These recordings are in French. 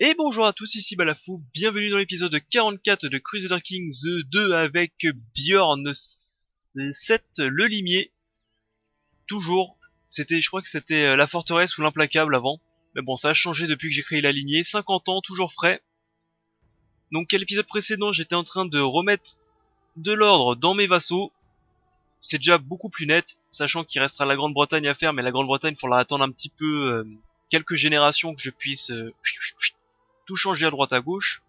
Et bonjour à tous, ici Balafou, bienvenue dans l'épisode 44 de Crusader Kings 2 avec Bjorn 7, le limier, toujours. Je crois que c'était la forteresse ou l'implacable avant. Mais bon, ça a changé depuis que j'ai créé la lignée, 50 ans, toujours frais. Donc à l'épisode précédent, j'étais en train de remettre de l'ordre dans mes vassaux. C'est déjà beaucoup plus net, sachant qu'il restera la Grande-Bretagne à faire, mais la Grande-Bretagne, il faudra attendre un petit peu, quelques générations que je puisse tout changer à droite à gauche.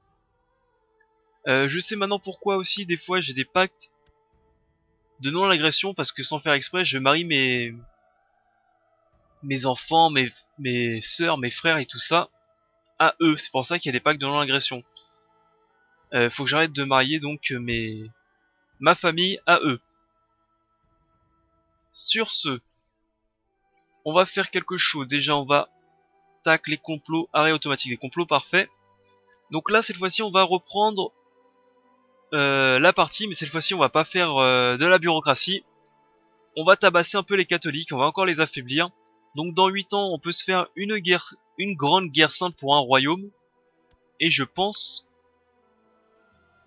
Je sais maintenant pourquoi aussi des fois j'ai des pactes de non-agression parce que sans faire exprès je marie mes enfants, mes sœurs, mes frères et tout ça à eux. C'est pour ça qu'il y a des pactes de non-agression. Faut que j'arrête de marier donc ma famille à eux. Sur ce, on va faire quelque chose. Déjà on va tac les complots, arrêt automatique, les complots parfait. Donc là cette fois-ci on va reprendre la partie, mais cette fois-ci on va pas faire de la bureaucratie. On va tabasser un peu les catholiques, on va encore les affaiblir. Donc dans 8 ans, on peut se faire une grande guerre sainte pour un royaume. Et je pense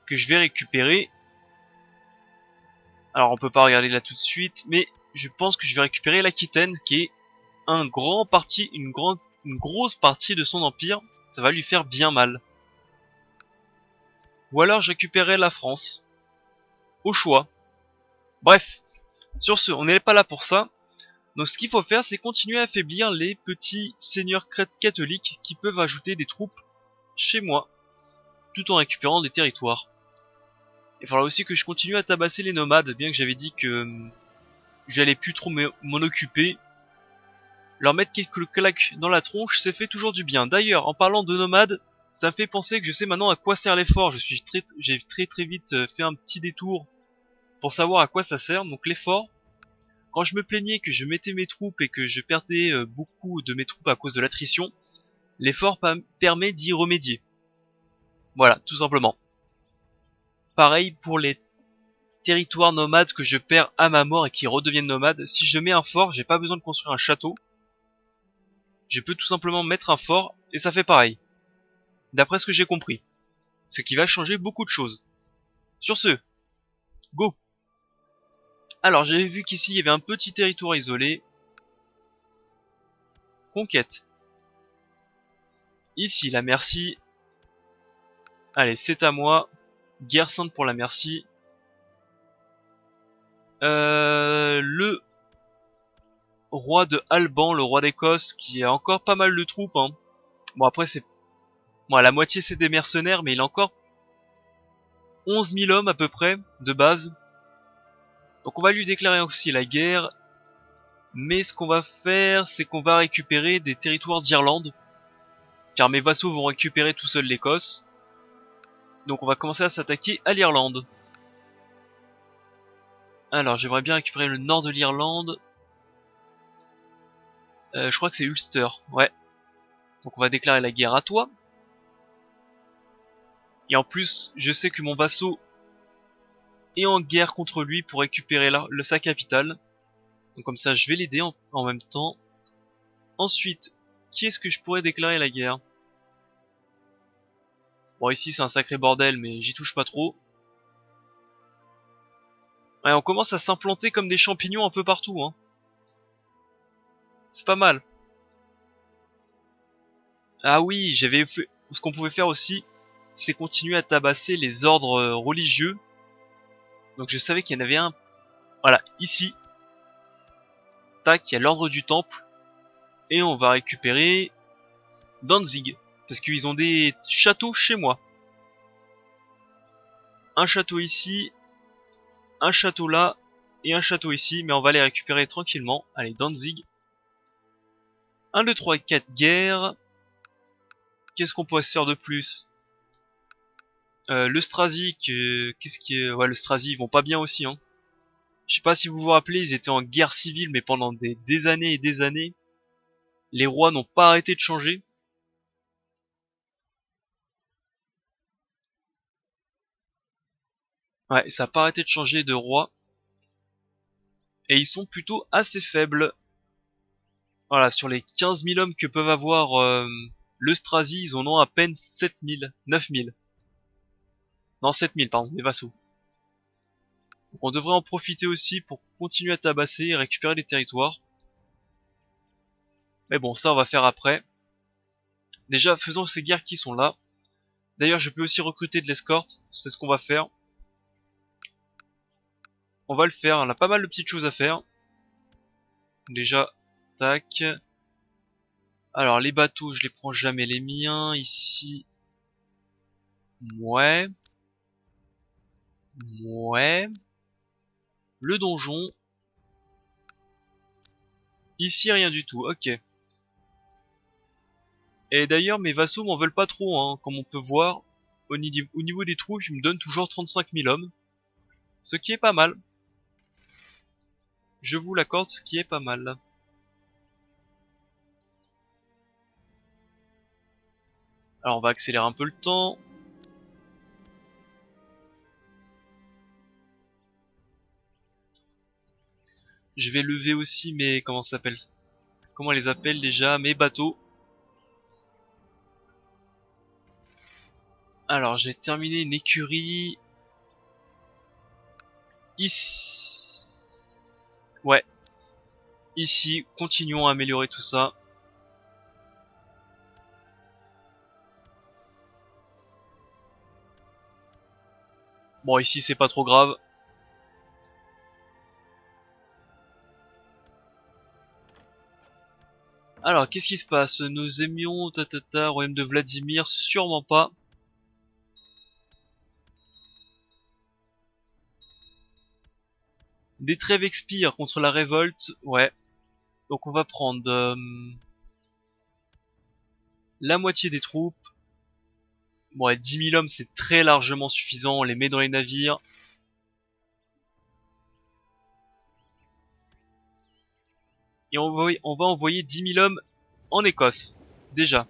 que je vais récupérer... Alors on peut pas regarder là tout de suite, mais je pense que je vais récupérer l'Aquitaine, qui est une grosse partie de son empire. Ça va lui faire bien mal. Ou alors je récupérerai la France. Au choix. Bref, sur ce, on n'est pas là pour ça. Donc ce qu'il faut faire, c'est continuer à affaiblir les petits seigneurs catholiques qui peuvent ajouter des troupes chez moi, tout en récupérant des territoires. Il faudra aussi que je continue à tabasser les nomades, bien que j'avais dit que j'allais plus trop m'en occuper. Leur mettre quelques claques dans la tronche, ça fait toujours du bien. D'ailleurs, en parlant de nomades, ça me fait penser que je sais maintenant à quoi sert l'effort. J'ai très vite fait un petit détour pour savoir à quoi ça sert. Donc l'effort, quand je me plaignais que je mettais mes troupes et que je perdais beaucoup de mes troupes à cause de l'attrition, l'effort permet d'y remédier. Voilà, tout simplement. Pareil pour les territoires nomades que je perds à ma mort et qui redeviennent nomades. Si je mets un fort, j'ai pas besoin de construire un château. Je peux tout simplement mettre un fort et ça fait pareil. D'après ce que j'ai compris. Ce qui va changer beaucoup de choses. Sur ce, go! Alors j'avais vu qu'ici il y avait un petit territoire isolé. Conquête. Ici la Merci. Allez, c'est à moi. Guerre sainte pour la Merci. Le roi de Alban, le roi d'Écosse, qui a encore pas mal de troupes. Hein. Bon après c'est... Bon, la moitié c'est des mercenaires, mais il a encore 11 000 hommes à peu près, de base. Donc on va lui déclarer aussi la guerre. Mais ce qu'on va faire, c'est qu'on va récupérer des territoires d'Irlande. Car mes vassaux vont récupérer tout seuls l'Écosse. Donc on va commencer à s'attaquer à l'Irlande. Alors j'aimerais bien récupérer le nord de l'Irlande. Je crois que c'est Ulster, ouais. Donc on va déclarer la guerre à toi. Et en plus, je sais que mon vassau est en guerre contre lui pour récupérer sa capitale. Donc comme ça, je vais l'aider en même temps. Ensuite, qui est-ce que je pourrais déclarer la guerre? Bon, ici c'est un sacré bordel, mais j'y touche pas trop. Ouais, on commence à s'implanter comme des champignons un peu partout, hein. C'est pas mal. Ah oui, j'avais fait... Ce qu'on pouvait faire aussi, c'est continuer à tabasser les ordres religieux. Donc je savais qu'il y en avait un... Voilà, ici. Tac, il y a l'ordre du temple. Et on va récupérer Danzig. Parce qu'ils ont des châteaux chez moi. Un château ici, un château là, et un château ici. Mais on va les récupérer tranquillement. Allez, Danzig. 1, 2, 3, 4 guerres. Qu'est-ce qu'on pourrait se faire de plus? Le Strasy, qu'est-ce qui est... Ouais, le Strasy, ils vont pas bien aussi, hein. Je sais pas si vous vous rappelez, ils étaient en guerre civile, mais pendant des années et des années. Les rois n'ont pas arrêté de changer. Ouais, ça a pas arrêté de changer de roi. Et ils sont plutôt assez faibles. Voilà, sur les 15 000 hommes que peuvent avoir Le Strasi, ils en ont à peine 7000, 9000. Non, 7000, pardon, les vassaux. Donc on devrait en profiter aussi pour continuer à tabasser et récupérer les territoires. Mais bon, ça on va faire après. Déjà, faisons ces guerres qui sont là. D'ailleurs, je peux aussi recruter de l'escorte, c'est ce qu'on va faire. On va le faire, on a pas mal de petites choses à faire. Déjà, tac. Alors, les bateaux, je les prends jamais les miens. Ici, ouais. Ouais. Le donjon. Ici, rien du tout, ok. Et d'ailleurs, mes vassaux m'en veulent pas trop, hein. Comme on peut voir, au niveau des troupes, ils me donnent toujours 35 000 hommes. Ce qui est pas mal. Je vous l'accorde, ce qui est pas mal. Alors, on va accélérer un peu le temps. Je vais lever aussi mes... Comment ça s'appelle? Comment on les appelle déjà? Mes bateaux. Alors, j'ai terminé une écurie. Ici. Ouais. Ici, continuons à améliorer tout ça. Bon, ici, c'est pas trop grave. Alors, qu'est-ce qui se passe? Nous aimions royaume de Vladimir, sûrement pas. Des trêves expirent contre la révolte, ouais. Donc on va prendre la moitié des troupes. Bon, ouais, 10 000 hommes, c'est très largement suffisant, on les met dans les navires. Et on va envoyer 10 000 hommes en Écosse, déjà.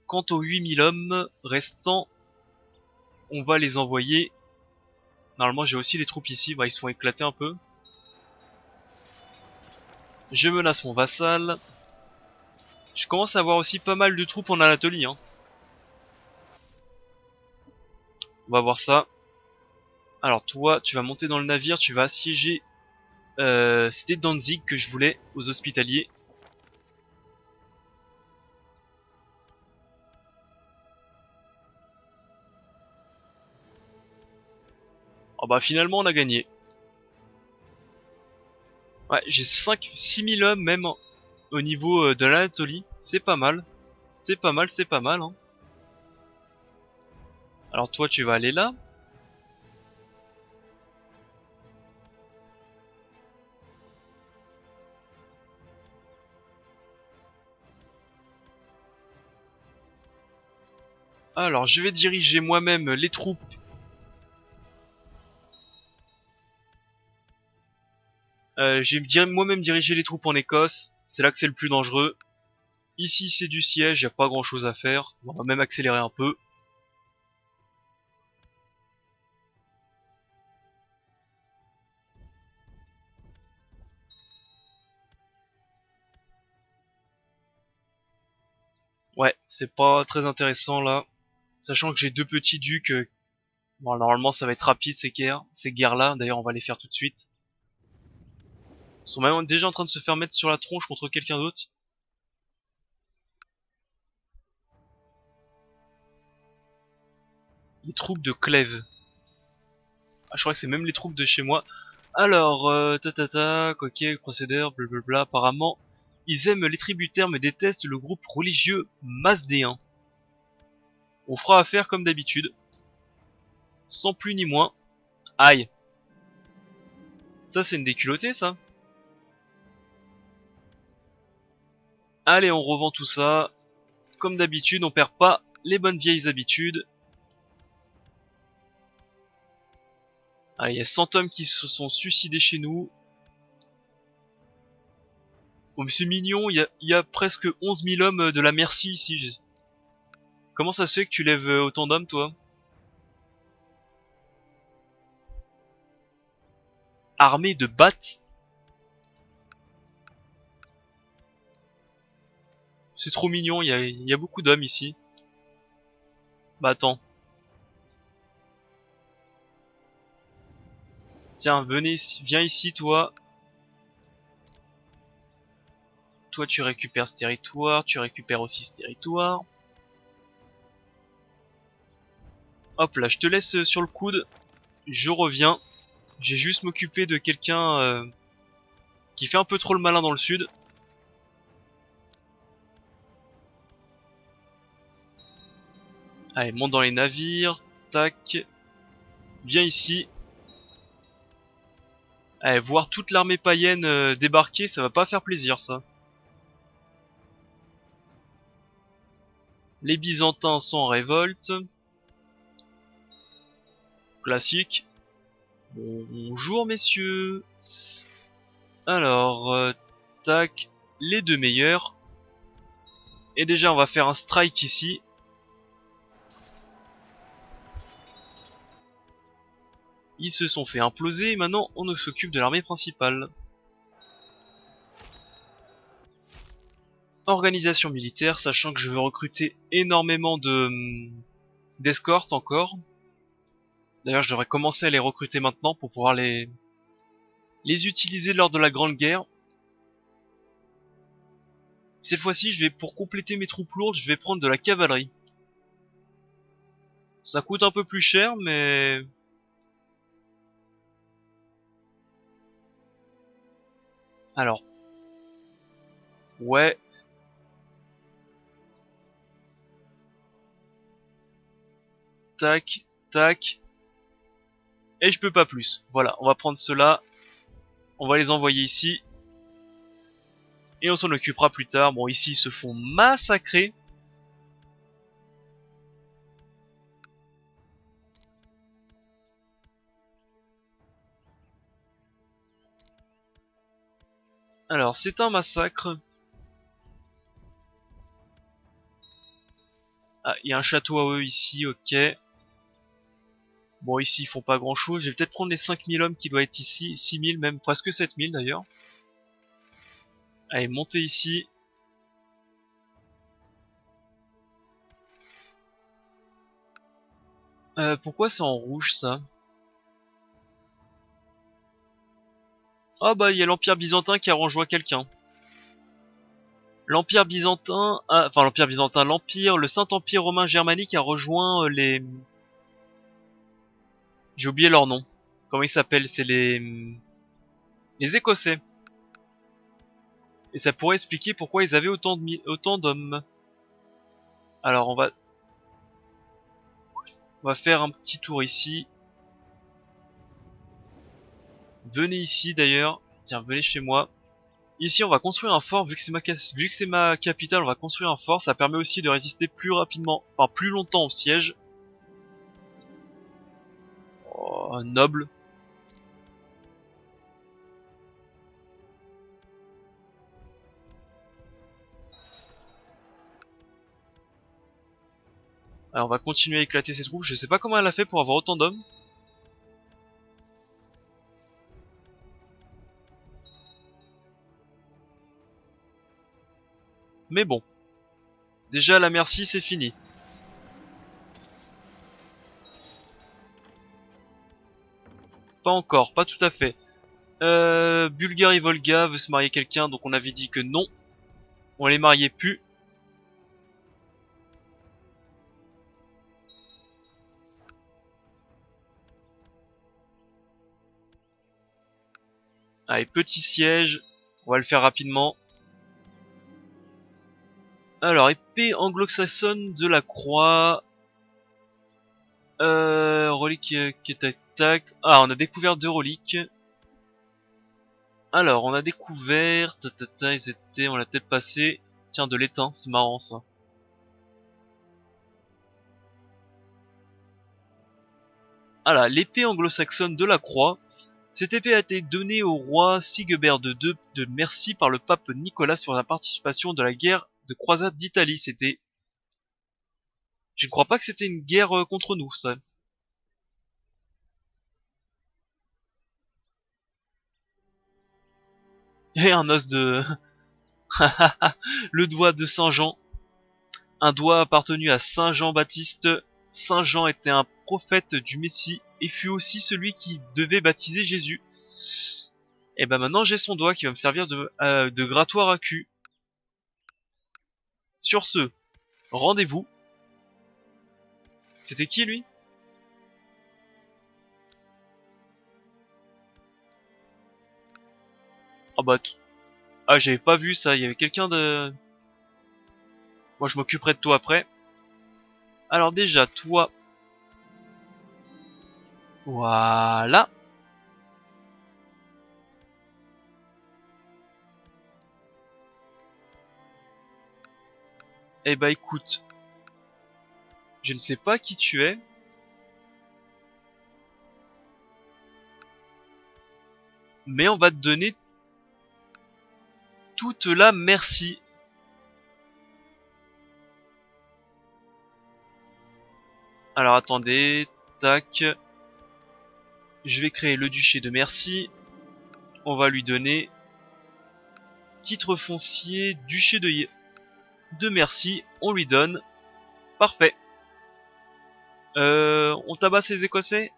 Quant aux 8 000 hommes restants, on va les envoyer. Normalement, j'ai aussi les troupes ici, bah, ils se font éclater un peu. Je menace mon vassal. Je commence à avoir aussi pas mal de troupes en Anatolie, hein. On va voir ça. Alors toi, tu vas monter dans le navire, tu vas assiéger... C'était Danzig que je voulais, aux hospitaliers. Oh bah finalement on a gagné. Ouais, j'ai 6 000 hommes même au niveau de l'Anatolie. C'est pas mal. C'est pas mal, c'est pas mal, hein. Alors toi tu vas aller là. Alors je vais diriger moi-même les troupes. Moi-même diriger les troupes en Écosse. C'est là que c'est le plus dangereux. Ici c'est du siège, y a pas grand chose à faire. On va même accélérer un peu. Ouais, c'est pas très intéressant là. Sachant que j'ai deux petits ducs. Bon, normalement ça va être rapide ces guerres-là. D'ailleurs on va les faire tout de suite. Ils sont même déjà en train de se faire mettre sur la tronche contre quelqu'un d'autre. Les troupes de Clèves. Ah, je crois que c'est même les troupes de chez moi. Alors, ok, Crusader, blablabla, apparemment, ils aiment les tributaires mais détestent le groupe religieux Mazdéen. On fera affaire comme d'habitude. Sans plus ni moins. Aïe. Ça, c'est une déculottée, ça. Allez, on revend tout ça. Comme d'habitude, on perd pas les bonnes vieilles habitudes. Allez, il y a 100 hommes qui se sont suicidés chez nous. Oh, mais c'est mignon, il y a presque 11 000 hommes de la Merci ici. Comment ça se fait que tu lèves autant d'hommes, toi? Armée de Bat? C'est trop mignon, il y a beaucoup d'hommes ici. Bah attends. Tiens, viens ici toi. Toi tu récupères ce territoire, tu récupères aussi ce territoire. Hop là, je te laisse sur le coude. Je reviens. J'ai juste m'occuper de quelqu'un qui fait un peu trop le malin dans le sud. Allez, monte dans les navires. Tac. Viens ici. Allez, voir toute l'armée païenne débarquer, ça va pas faire plaisir ça. Les Byzantins sont en révolte. Classique. Bonjour messieurs. Alors, tac, les deux meilleurs. Et déjà on va faire un strike ici. Ils se sont fait imploser et maintenant on s'occupe de l'armée principale. Organisation militaire, sachant que je veux recruter énormément d'escortes encore. D'ailleurs je devrais commencer à les recruter maintenant pour pouvoir les utiliser lors de la Grande Guerre. Cette fois-ci, pour compléter mes troupes lourdes, je vais prendre de la cavalerie. Ça coûte un peu plus cher, mais... Alors. Ouais. Tac, tac. Et je peux pas plus. Voilà, on va prendre cela. On va les envoyer ici. Et on s'en occupera plus tard. Bon, ici, ils se font massacrer. Alors, c'est un massacre. Ah, il y a un château à eux ici, ok. Bon, ici, ils font pas grand chose. Je vais peut-être prendre les 5000 hommes qui doivent être ici. 6000 même, presque 7000 d'ailleurs. Allez, montez ici. Pourquoi c'est en rouge, ça? Ah bah, il y a l'Empire Byzantin qui a rejoint quelqu'un. L'Empire Byzantin... enfin, l'Empire Byzantin, le Saint-Empire romain germanique a rejoint les... J'ai oublié leur nom. Comment ils s'appellent? C'est les Écossais. Et ça pourrait expliquer pourquoi ils avaient autant d'hommes. Alors on va faire un petit tour ici. Venez ici d'ailleurs. Tiens, venez chez moi. Ici on va construire un fort, vu que c'est ma capitale, on va construire un fort. Ça permet aussi de résister plus rapidement, enfin plus longtemps au siège. Oh, noble. Alors on va continuer à éclater ses troupes. Je sais pas comment elle a fait pour avoir autant d'hommes. Mais bon. Déjà la merci c'est fini. Pas encore, pas tout à fait. Bulgarie Volga veut se marier quelqu'un, donc on avait dit que non. On les mariait plus. Allez, petit siège. On va le faire rapidement. Alors, épée anglo-saxonne de la croix. Relique qui est attaque. Ah, on a découvert deux reliques. Alors, on a découvert... ils étaient... On l'a peut-être passé. Tiens, de l'étain, c'est marrant ça. Alors, l'épée anglo-saxonne de la croix. Cette épée a été donnée au roi Sigebert II de Mercie par le pape Nicolas pour la participation de la guerre de croisade d'Italie. C'était... Je ne crois pas que c'était une guerre contre nous, ça. Et un os de... Le doigt de Saint Jean. Un doigt appartenu à Saint Jean-Baptiste. Saint Jean était un prophète du Messie et fut aussi celui qui devait baptiser Jésus. Et ben maintenant j'ai son doigt qui va me servir de grattoir à cul. Sur ce, rendez-vous. C'était qui lui? Ah bah ah j'avais pas vu ça, il y avait quelqu'un de... Moi je m'occuperai de toi après. Alors déjà toi... Voilà. Eh bah écoute, je ne sais pas qui tu es. Mais on va te donner toute la merci. Alors attendez, tac. Je vais créer le duché de Merci. On va lui donner titre foncier duché de Merci. On lui donne. Parfait. On tabasse les Écossais?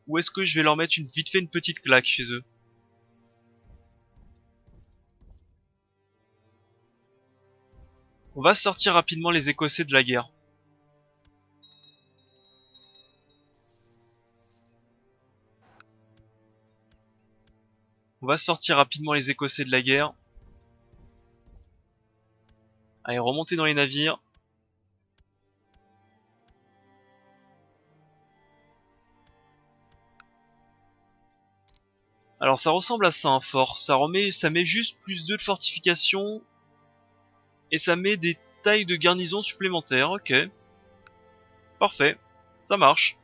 Ou est-ce que je vais leur mettre vite fait une petite claque chez eux? On va sortir rapidement les Écossais de la guerre. On va sortir rapidement les Écossais de la guerre. Allez, remonter dans les navires. Alors ça ressemble à ça un fort. Ça met juste plus 2 de fortification. Et ça met des tailles de garnison supplémentaires. Ok. Parfait. Ça marche.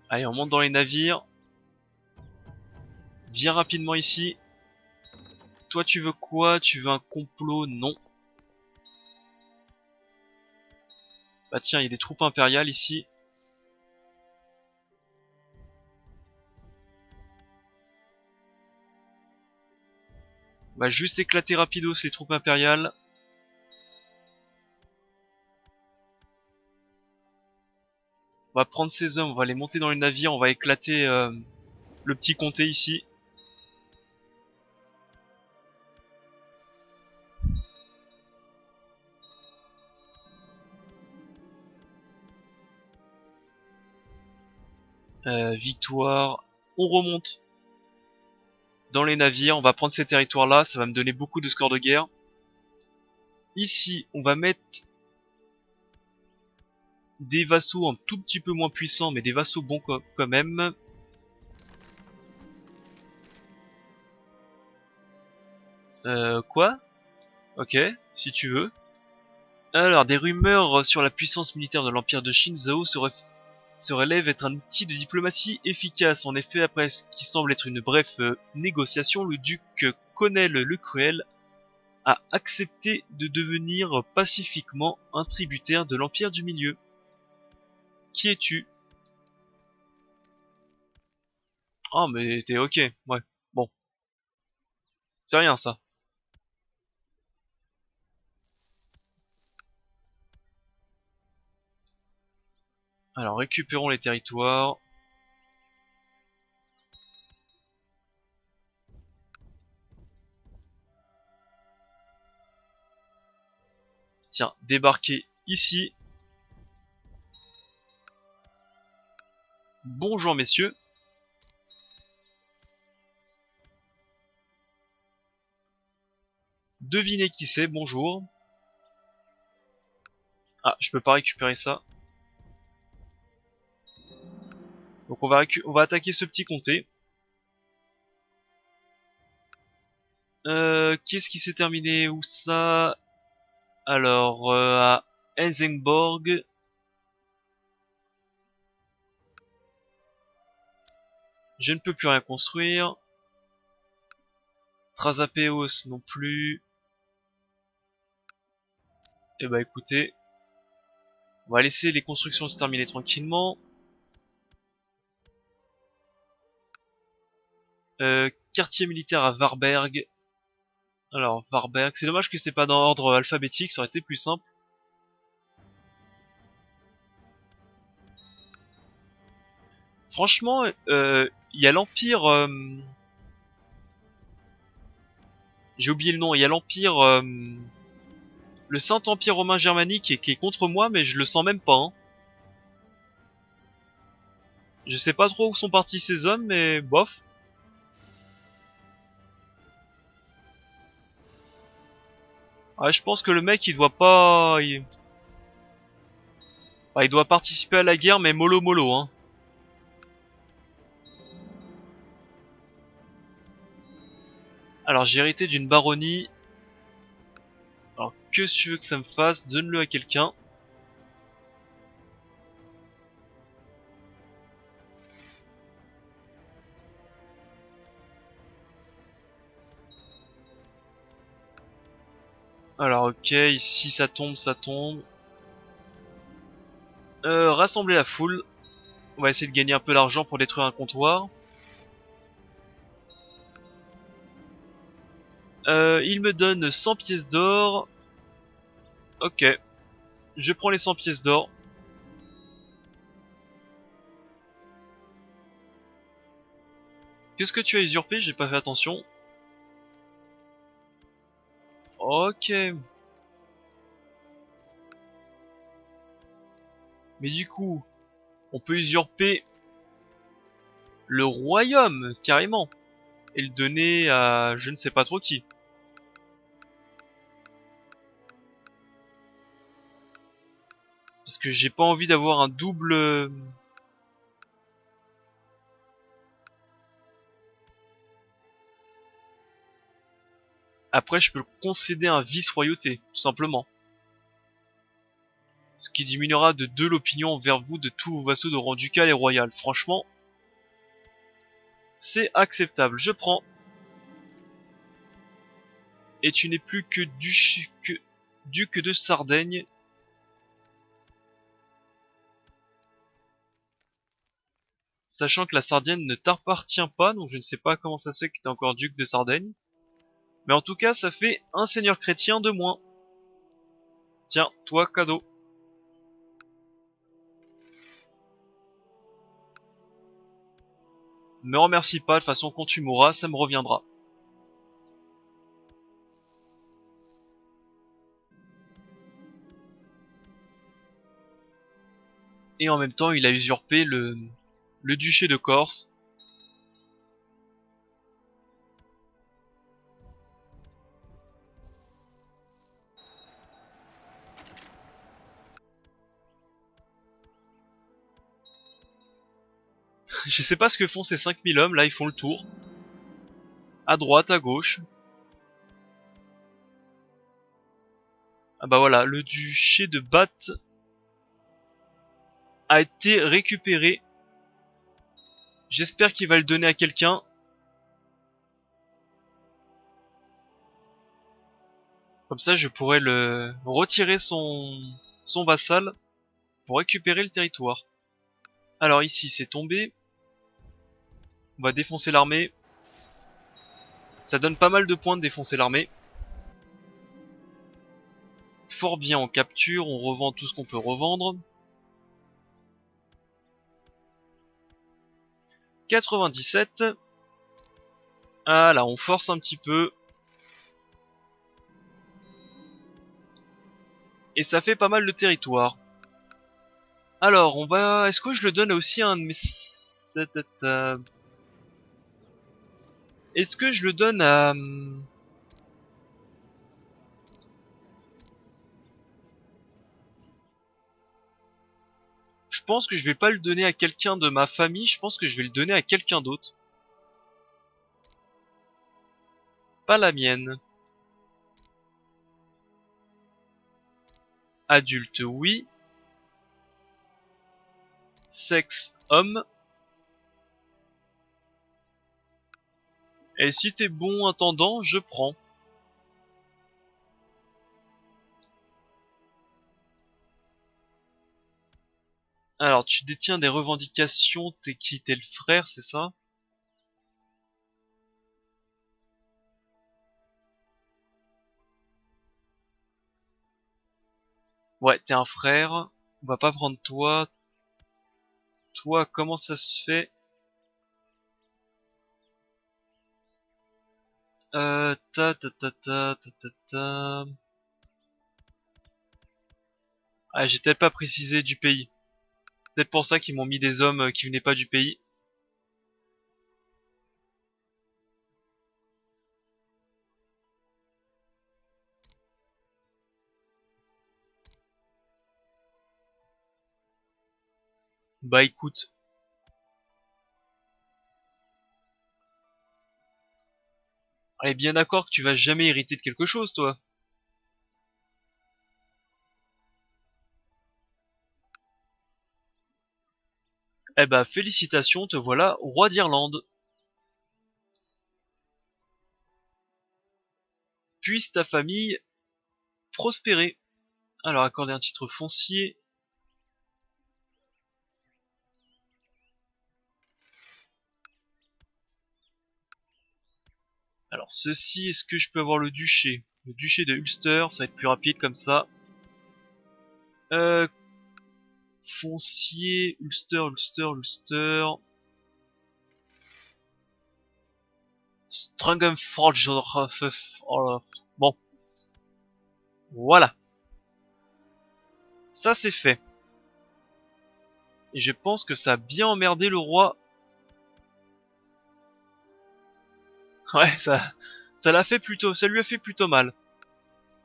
Allez, on monte dans les navires. Viens rapidement ici. Toi, tu veux quoi? Tu veux un complot? Non. Bah tiens, il y a des troupes impériales ici. On va juste éclater rapidos les troupes impériales. On va prendre ces hommes, on va les monter dans les navires, on va éclater le petit comté ici. Victoire. On remonte dans les navires, on va prendre ces territoires là, ça va me donner beaucoup de scores de guerre. Ici, on va mettre des vassaux un tout petit peu moins puissants, mais des vassaux bons quand même. Quoi? Ok, si tu veux. Alors, des rumeurs sur la puissance militaire de l'Empire de Shinzhou se relèvent être un outil de diplomatie efficace. En effet, après ce qui semble être une brève négociation, le duc Conel le Cruel a accepté de devenir pacifiquement un tributaire de l'Empire du Milieu. Qui es-tu? Ah, mais t'es ok, ouais. Bon, c'est rien ça. Alors, récupérons les territoires. Tiens, débarquez ici. Bonjour messieurs. Devinez qui c'est, bonjour. Ah, je peux pas récupérer ça. Donc on va attaquer ce petit comté. Qu'est-ce qui s'est terminé? Où ça? Alors, à Helsingborg. Je ne peux plus rien construire. Trasapeos non plus. Eh bah écoutez, on va laisser les constructions se terminer tranquillement. Quartier militaire à Varberg. Alors, Varberg, c'est dommage que c'est pas dans ordre alphabétique, ça aurait été plus simple. Franchement, il y a l'Empire... j'ai oublié le nom, il y a l'Empire... le Saint-Empire romain germanique qui est contre moi, mais je le sens même pas. Hein. Je sais pas trop où sont partis ces hommes, mais bof. Ah, je pense que le mec, il doit pas... Ah, il doit participer à la guerre, mais mollo mollo, hein. Alors, j'ai hérité d'une baronnie. Alors, que tu veux que ça me fasse? Donne-le à quelqu'un. Alors, ok, ici ça tombe, ça tombe. Rassembler la foule. On va essayer de gagner un peu d'argent pour détruire un comptoir. Il me donne 100 pièces d'or. Ok, je prends les 100 pièces d'or. Qu'est-ce que tu as usurpé? J'ai pas fait attention. Ok. Mais du coup, on peut usurper le royaume, carrément. Et le donner à je ne sais pas trop qui. Parce que j'ai pas envie d'avoir un double... Après, je peux concéder un vice-royauté, tout simplement. Ce qui diminuera de 2 l'opinion envers vous de tous vos vassaux de rang ducal et royal. Franchement, c'est acceptable. Je prends. Et tu n'es plus que duc de Sardaigne. Sachant que la Sardaigne ne t'appartient pas, donc je ne sais pas comment ça se fait que t'es encore duc de Sardaigne. Mais en tout cas, ça fait un seigneur chrétien de moins. Tiens, toi, cadeau. Me remercie pas, de toute façon, quand tu mourras, ça me reviendra. Et en même temps, il a usurpé le duché de Corse. Je sais pas ce que font ces 5000 hommes, là, ils font le tour. À droite, à gauche. Ah bah voilà, le duché de Bath a été récupéré. J'espère qu'il va le donner à quelqu'un. Comme ça, je pourrais le retirer son vassal pour récupérer le territoire. Alors ici, c'est tombé. On va défoncer l'armée. Ça donne pas mal de points de défoncer l'armée. Fort bien, on capture, on revend tout ce qu'on peut revendre. 97. Ah là, on force un petit peu. Et ça fait pas mal de territoire. Alors, on va... Est-ce que je le donne aussi à un de mes... Est-ce que je le donne à... Je pense que je vais pas le donner à quelqu'un de ma famille, je pense que je vais le donner à quelqu'un d'autre. Pas la mienne. Adulte, oui. Sexe, homme. Et si t'es bon intendant, je prends. Alors, tu détiens des revendications, t'es qui? T'es le frère, c'est ça? Ouais, t'es un frère. On va pas prendre toi. Toi, comment ça se fait? Ta. Ah, j'ai peut-être pas précisé du pays. Peut-être pour ça qu'ils m'ont mis des hommes qui venaient pas du pays. Bah écoute, on est bien d'accord que tu vas jamais hériter de quelque chose, toi. Eh bah félicitations, te voilà roi d'Irlande. Puisse ta famille prospérer. Alors accorder un titre foncier. Alors ceci, est-ce que je peux avoir le duché? Le duché de Ulster, ça va être plus rapide comme ça. Euh, Foncier, Ulster. Strangenforge. Bon, voilà. Ça c'est fait. Et je pense que ça a bien emmerdé le roi. Ouais, ça l'a fait plutôt, ça lui a fait plutôt mal.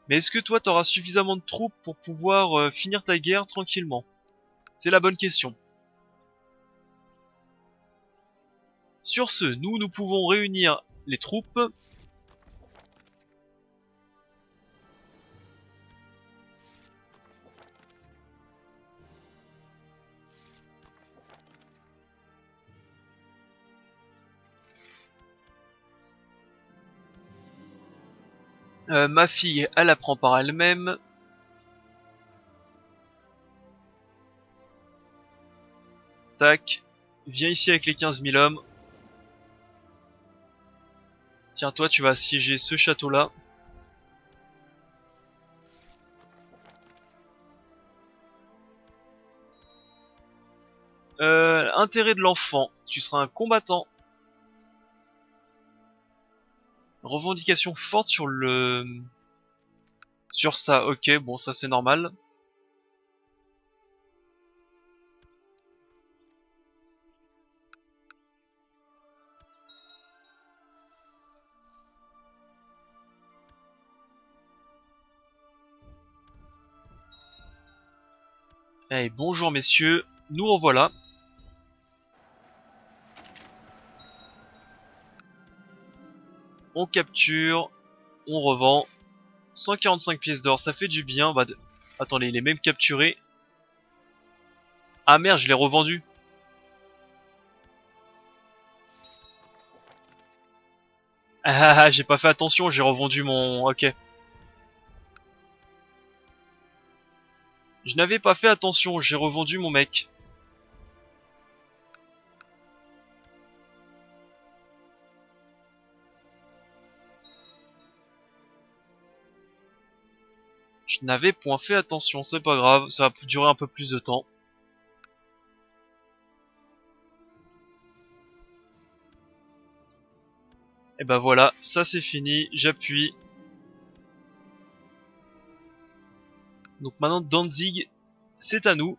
Mais est-ce que toi t'auras suffisamment de troupes pour pouvoir finir ta guerre tranquillement? C'est la bonne question. Sur ce, nous pouvons réunir les troupes. Ma fille, elle apprend par elle-même. Tac. Viens ici avec les 15 000 hommes. Tiens, toi, tu vas assiéger ce château-là. Intérêt de l'enfant. Tu seras un combattant. Revendication forte sur le... Sur ça, ok, bon, ça c'est normal. Allez, bonjour messieurs, nous revoilà. On capture, on revend. 145 pièces d'or, ça fait du bien. Bah, attendez, il est même capturé. Ah merde, je l'ai revendu. Ah, j'ai pas fait attention, j'ai revendu mon... Ok. Je n'avais pas fait attention, j'ai revendu mon mec. Je n'avais point fait attention, c'est pas grave, ça va durer un peu plus de temps. Et bah voilà, ça c'est fini, j'appuie. Donc maintenant Danzig, c'est à nous.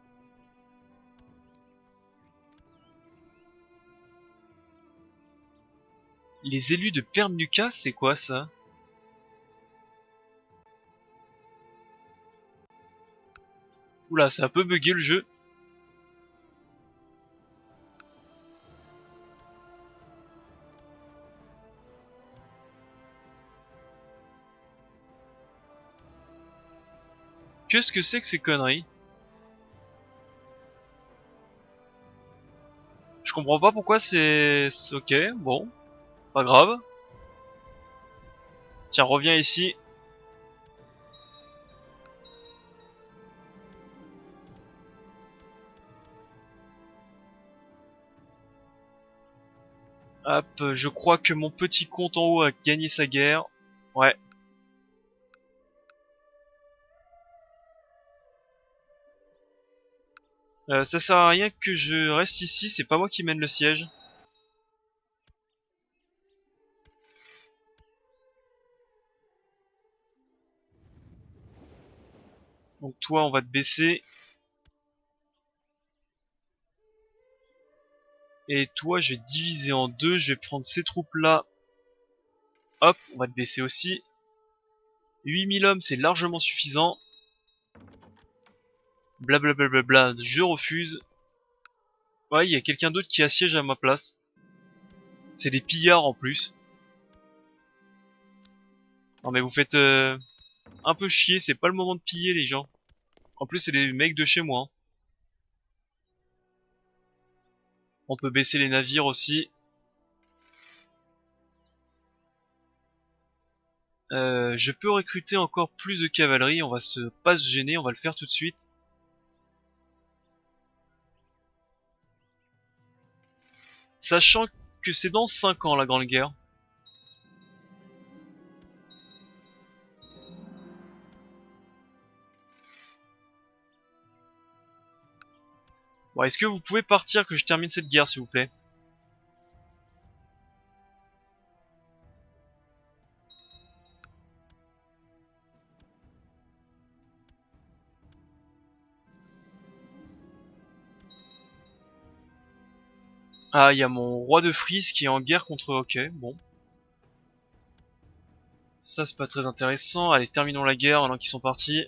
Les élus de Permnuka, c'est quoi ça? Oula, c'est un peu bugué le jeu. Qu'est-ce que c'est que ces conneries? Je comprends pas pourquoi c'est ok, bon, pas grave. Tiens, reviens ici. Hop, je crois que mon petit compte en haut a gagné sa guerre. Ouais. Ça sert à rien que je reste ici, c'est pas moi qui mène le siège. Donc toi, on va te baisser. Et toi, je vais te diviser en deux. Je vais prendre ces troupes-là. Hop, on va te baisser aussi. 8000 hommes, c'est largement suffisant. Blablabla, je refuse. Ouais, il y a quelqu'un d'autre qui assiège à ma place. C'est des pillards en plus. Non mais vous faites un peu chier, c'est pas le moment de piller les gens. En plus c'est des mecs de chez moi, hein. On peut baisser les navires aussi. Je peux recruter encore plus de cavalerie, on va pas se gêner, on va le faire tout de suite. Sachant que c'est dans 5 ans la Grande Guerre. Bon, est-ce que vous pouvez partir que je termine cette guerre s'il vous plaît? Ah, il y a mon roi de Frise qui est en guerre contre... Ok, bon. Ça c'est pas très intéressant. Allez, terminons la guerre maintenant qu'ils sont partis.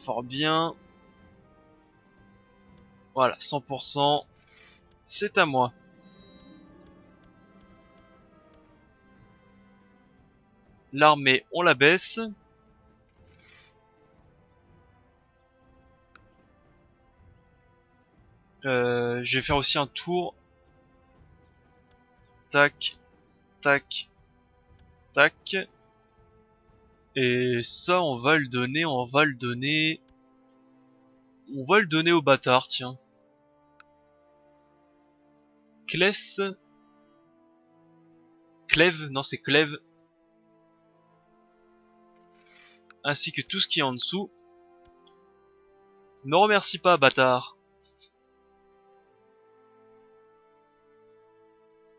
Fort bien. Voilà, 100%. C'est à moi. L'armée, on la baisse. Je vais faire aussi un tour. Tac, tac, tac. Et ça, on va le donner, on va le donner... On va le donner au bâtard, tiens. Kless... Clève, non c'est Clève. Ainsi que tout ce qui est en dessous. Me remercie pas, bâtard.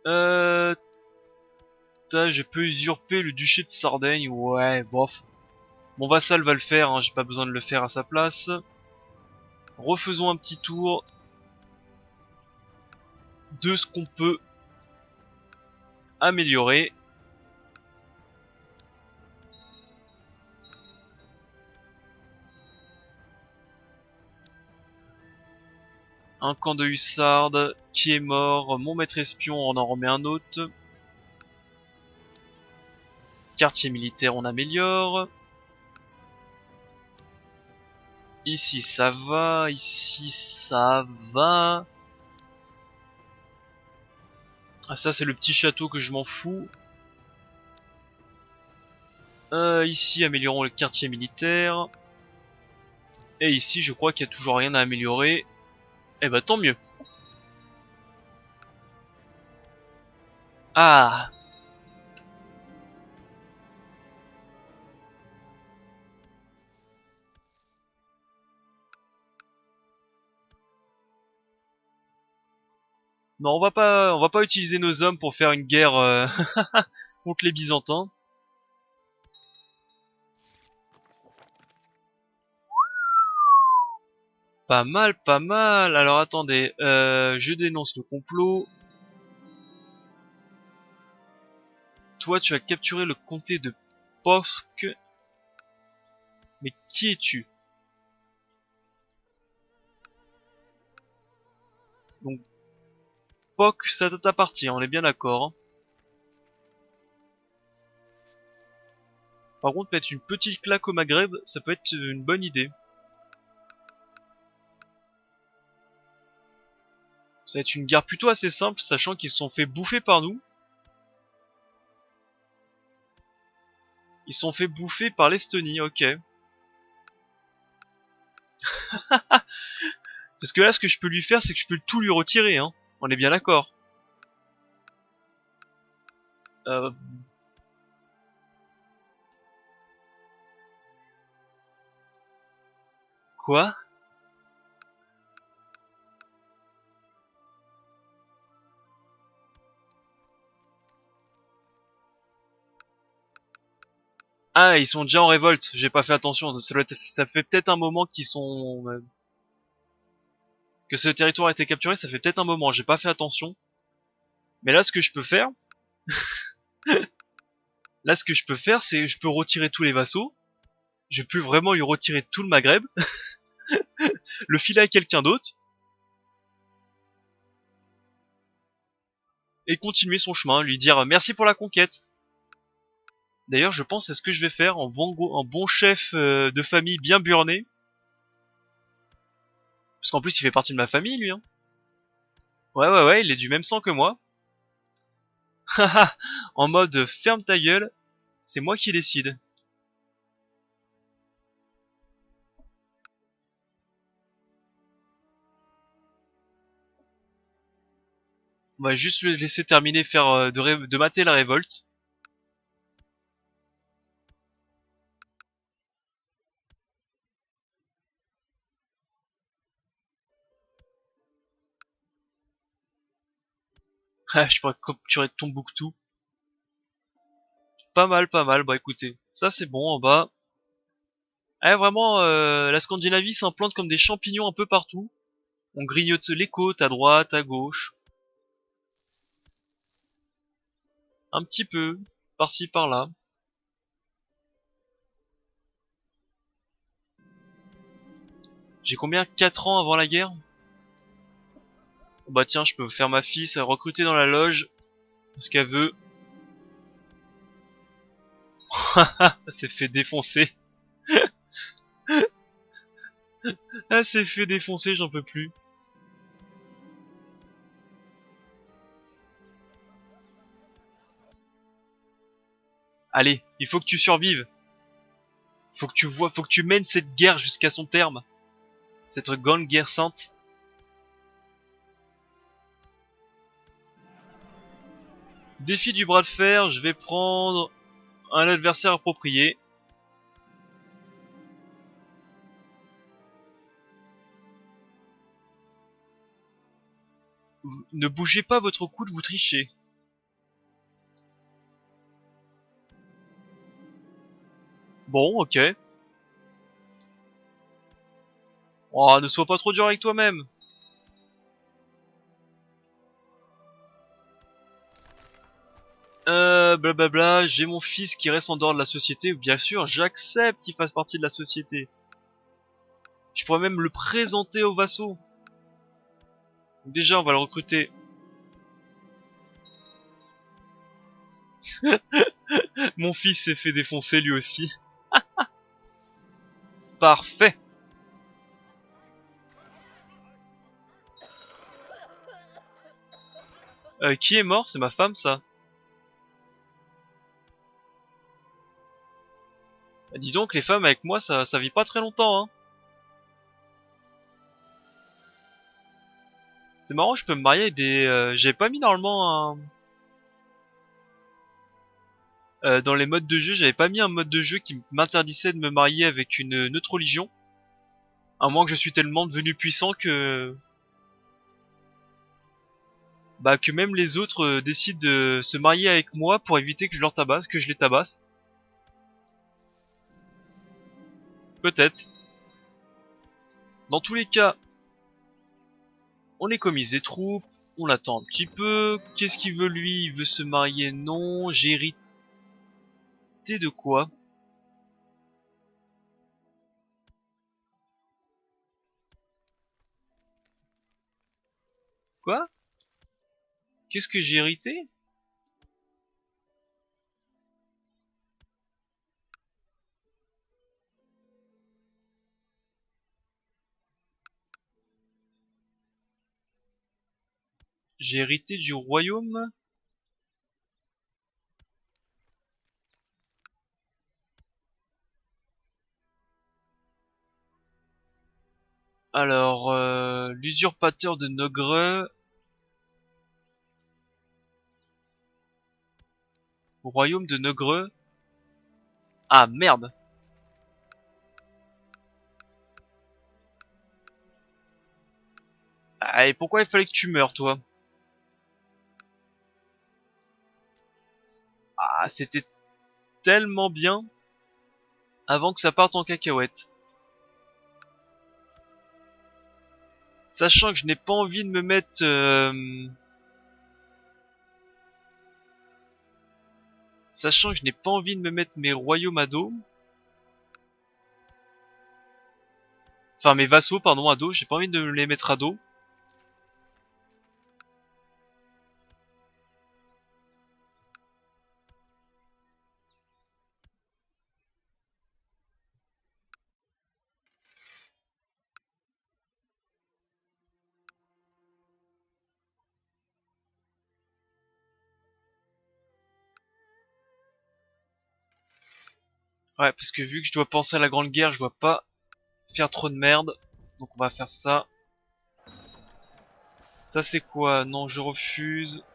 Euh... Je peux usurper le duché de Sardaigne, ouais, bof. Mon vassal va le faire, hein, j'ai pas besoin de le faire à sa place. Refaisons un petit tour de ce qu'on peut améliorer. Un camp de hussardes qui est mort, mon maître espion, on en remet un autre. Quartier militaire, on améliore. Ici ça va, ici ça va. Ah ça c'est le petit château que je m'en fous. Ici améliorons le quartier militaire. Et ici je crois qu'il y a toujours rien à améliorer. Eh bah tant mieux. Ah, non on va pas utiliser nos hommes pour faire une guerre contre les Byzantins. Pas mal, pas mal. Alors attendez, je dénonce le complot. Toi, tu as capturé le comté de Posk. Mais qui es-tu? Donc, Pok, ça t'appartient, on est bien d'accord, hein. Par contre, mettre une petite claque au Maghreb, ça peut être une bonne idée. Ça va être une guerre plutôt assez simple, sachant qu'ils se sont fait bouffer par nous. Ils se sont fait bouffer par l'Estonie, ok. Parce que là, ce que je peux lui faire, c'est que je peux tout lui retirer, hein. On est bien d'accord. Euh, Quoi? Ah, ils sont déjà en révolte, j'ai pas fait attention. Ça fait peut-être un moment qu'ils sont... que ce territoire a été capturé, ça fait peut-être un moment, j'ai pas fait attention. Mais là, ce que je peux faire... Là, ce que je peux faire, c'est je peux retirer tous les vassaux. Je peux vraiment lui retirer tout le Maghreb. Le filer à quelqu'un d'autre. Et continuer son chemin, lui dire merci pour la conquête. D'ailleurs, je pense c'est ce que je vais faire en bon chef de famille bien burné. Parce qu'en plus, il fait partie de ma famille, lui. Hein. Ouais, il est du même sang que moi. Haha, en mode ferme ta gueule, c'est moi qui décide. On va juste le laisser terminer faire de mater la révolte. Ah, je pourrais capturer Tombouctou. Pas mal, pas mal. Bah écoutez, ça c'est bon en bas. Ah, vraiment, la Scandinavie s'implante comme des champignons un peu partout. On grignote les côtes à droite, à gauche. Un petit peu, par-ci, par-là. J'ai combien? 4 ans avant la guerre? Bah tiens, je peux faire ma fille, ça recruter dans la loge. Ce qu'elle veut. Elle s'est fait défoncer. Elle s'est fait défoncer, j'en peux plus. Allez, il faut que tu survives. Faut que tu mènes cette guerre jusqu'à son terme. Cette grande guerre sainte. Défi du bras de fer, je vais prendre un adversaire approprié. Ne bougez pas votre coude, vous trichez. Bon, ok. Oh, ne sois pas trop dur avec toi-même. Blablabla, j'ai mon fils qui reste en dehors de la société. Bien sûr, j'accepte qu'il fasse partie de la société. Je pourrais même le présenter aux vassaux. Donc déjà, on va le recruter. Mon fils s'est fait défoncer lui aussi. Parfait. Qui est mort? C'est ma femme, ça. Bah, dis donc, les femmes avec moi, ça vit pas très longtemps, hein. C'est marrant, je peux me marier avec des... J'avais pas mis normalement un... dans les modes de jeu, j'avais pas mis un mode de jeu qui m'interdisait de me marier avec une autre religion. À moins que je suis tellement devenu puissant que... Bah que même les autres décident de se marier avec moi pour éviter que je leur tabasse, que je les tabasse. Peut-être. Dans tous les cas, on économise des troupes, on attend un petit peu. Qu'est-ce qu'il veut lui? Il veut se marier? Non. J'ai hérité de quoi? Quoi? Qu'est-ce que j'ai hérité? J'ai hérité du royaume? Alors, l'usurpateur de Nogreux, au royaume de Nogreux. Ah merde! Allez, pourquoi il fallait que tu meurs, toi? Ah, c'était tellement bien avant que ça parte en cacahuète. Sachant que je n'ai pas envie de me mettre... Sachant que je n'ai pas envie de me mettre mes royaumes à dos. Enfin, mes vassaux, pardon, à dos. J'ai pas envie de me les mettre à dos. Ouais, parce que vu que je dois penser à la grande guerre, je dois pas faire trop de merde. Donc on va faire ça. Ça c'est quoi? Non, je refuse.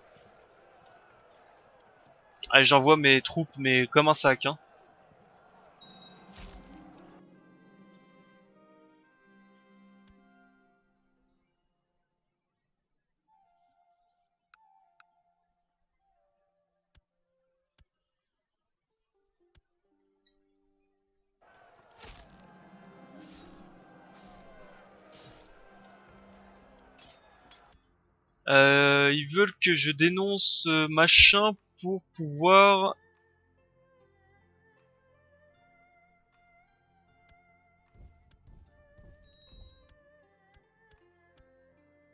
Allez, j'envoie mes troupes, mais comme un sac, hein. Ils veulent que je dénonce machin pour pouvoir...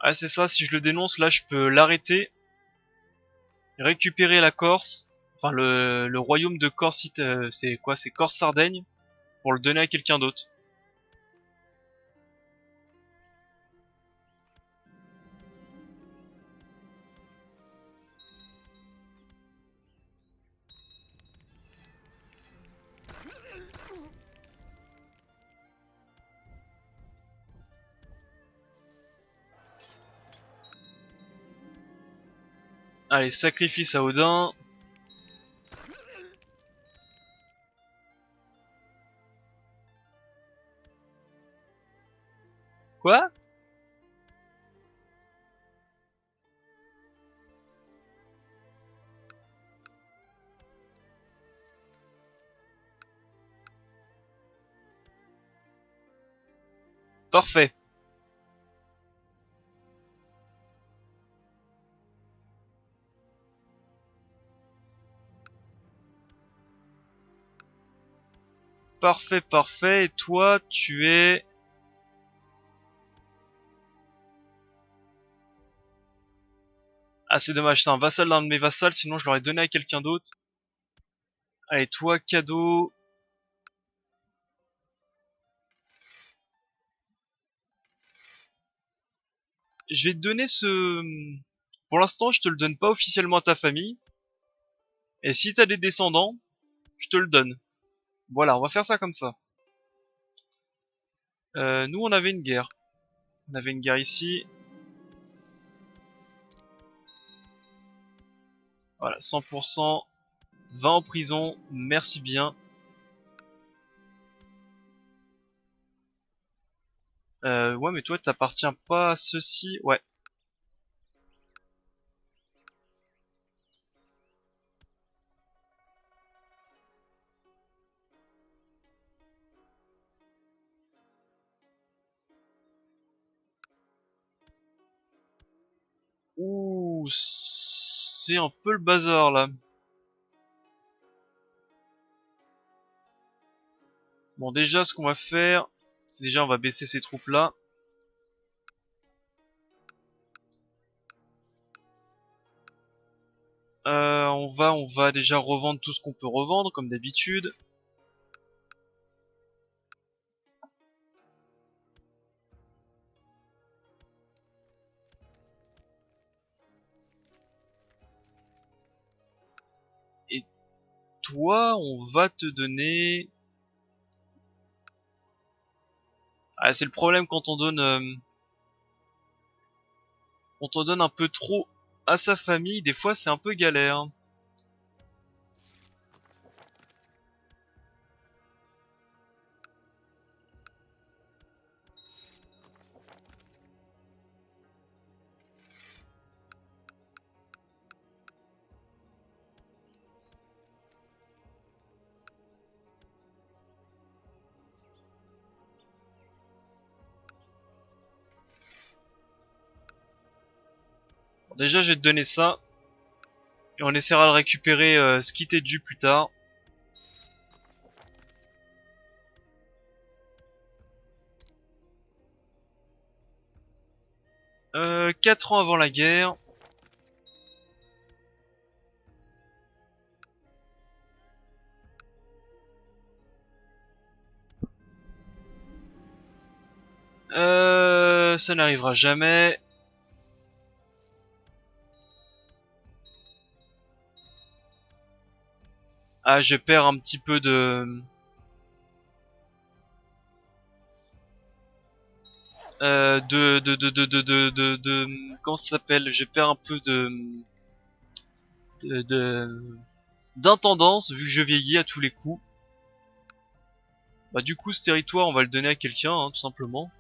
Ah c'est ça, si je le dénonce, là je peux l'arrêter, récupérer la Corse, enfin le royaume de Corse, c'est quoi? C'est Corse-Sardaigne, pour le donner à quelqu'un d'autre. Allez, sacrifice à Odin. Quoi? Parfait. Parfait, parfait. Et toi, tu es... Ah, c'est dommage, c'est un vassal d'un de mes vassals, sinon je l'aurais donné à quelqu'un d'autre. Allez, toi, cadeau. Je vais te donner ce... Pour l'instant, je te le donne pas officiellement à ta famille. Et si t'as des descendants, je te le donne. Voilà, on va faire ça comme ça. Nous, on avait une guerre. On avait une guerre ici. Voilà, 100%. 20 en prison, merci bien. Ouais, mais toi, t'appartiens pas à ceci. Ouais. Ouh, c'est un peu le bazar là. Bon, déjà, ce qu'on va faire, c'est déjà, on va baisser ces troupes là. On va déjà revendre tout ce qu'on peut revendre, comme d'habitude. Et toi, on va te donner... Ah, c'est le problème quand on donne... quand on donne un peu trop à sa famille, des fois, c'est un peu galère. déjà, je vais te donner ça. Et on essaiera de récupérer ce qui t'est dû plus tard. 4 ans avant la guerre. Ça n'arrivera jamais. Ah, je perds un petit peu comment ça s'appelle? Je perds un peu de d'intendance vu que je vieillis à tous les coups. Bah du coup, ce territoire, on va le donner à quelqu'un, hein, tout simplement.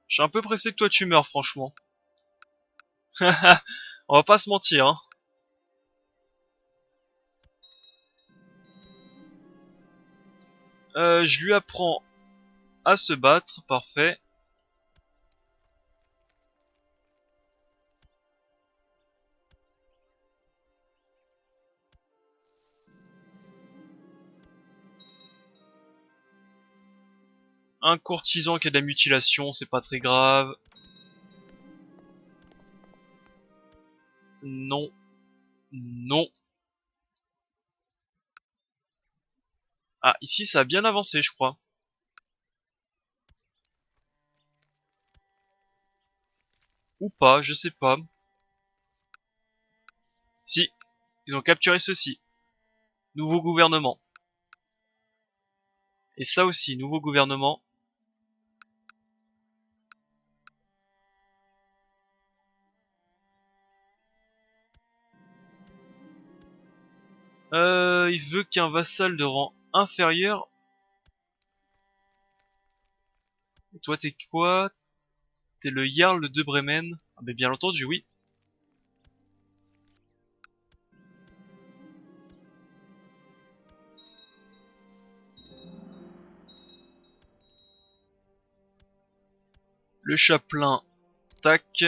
Je suis un peu pressé que toi tu meurs, franchement. On va pas se mentir, hein. Je lui apprends à se battre, parfait. Un courtisan qui a de la mutilation, c'est pas très grave. Non. Non. Ah, ici ça a bien avancé, je crois. Ou pas, je sais pas. Si, ils ont capturé ceci. Nouveau gouvernement. Et ça aussi, nouveau gouvernement. Il veut qu'un vassal de rang inférieur. Et toi t'es quoi? T'es le Jarl de Bremen. Ah bah bien entendu, oui. Le chapelain, tac.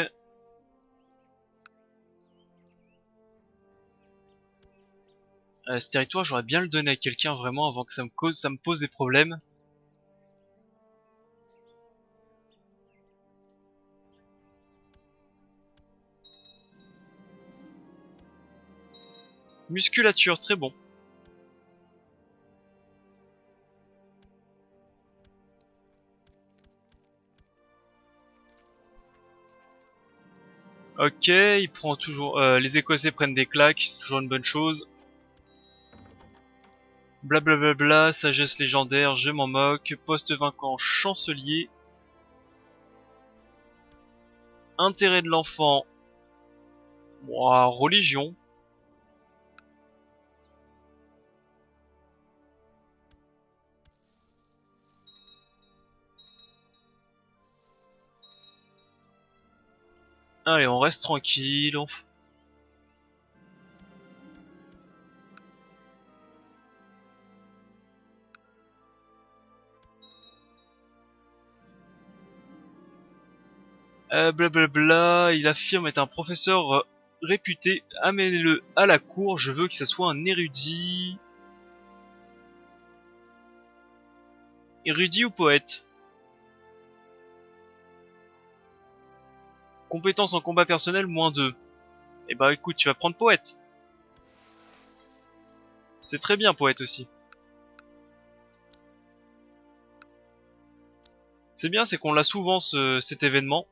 Ce territoire, j'aurais bien le donné à quelqu'un vraiment avant que ça me pose des problèmes. Musculature, très bon. Ok, il prend toujours. Les Écossais prennent des claques, c'est toujours une bonne chose. Blablabla, sagesse légendaire, je m'en moque. Poste vaincant, chancelier. Intérêt de l'enfant. Ouah, religion. Allez, on reste tranquille. Blablabla, il affirme être un professeur réputé. Amenez-le à la cour, je veux que ce soit un érudit. Érudit ou poète? Compétence en combat personnel, -2. Eh bah écoute, tu vas prendre poète. C'est très bien poète aussi. C'est bien, c'est qu'on l'a souvent cet événement.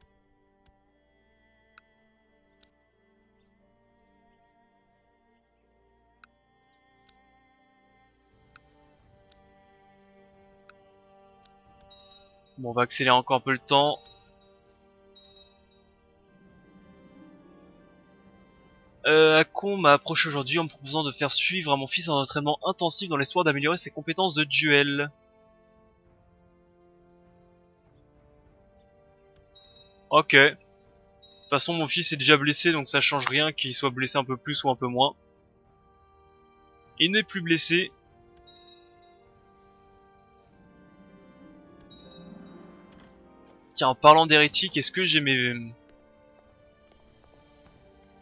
Bon, on va accélérer encore un peu le temps. Akon m'a approché aujourd'hui en me proposant de faire suivre à mon fils un entraînement intensif dans l'espoir d'améliorer ses compétences de duel. Ok. toute façon, mon fils est déjà blessé, donc ça change rien qu'il soit blessé un peu plus ou un peu moins. Il n'est plus blessé. Tiens, en parlant d'hérétique, est-ce que j'ai mes...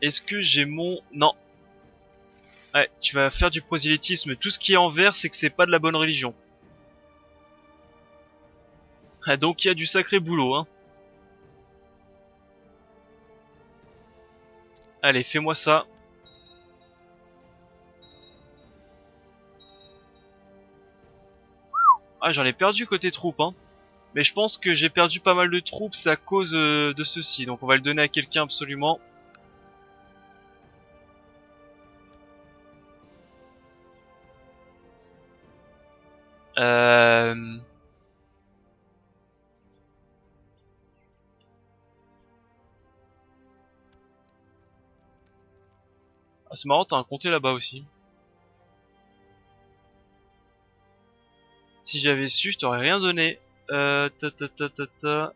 Est-ce que j'ai mon... Non. Ouais, tu vas faire du prosélytisme. Tout ce qui est en vert, c'est que c'est pas de la bonne religion. Ah, donc il y a du sacré boulot, hein. Allez, fais-moi ça. Ah, j'en ai perdu côté troupes, hein. Mais je pense que j'ai perdu pas mal de troupes, c'est à cause de ceci. Donc on va le donner à quelqu'un absolument. Euh... Ah, c'est marrant, t'as un comté là-bas aussi. Si j'avais su, je t'aurais rien donné. Ta ta ta ta ta.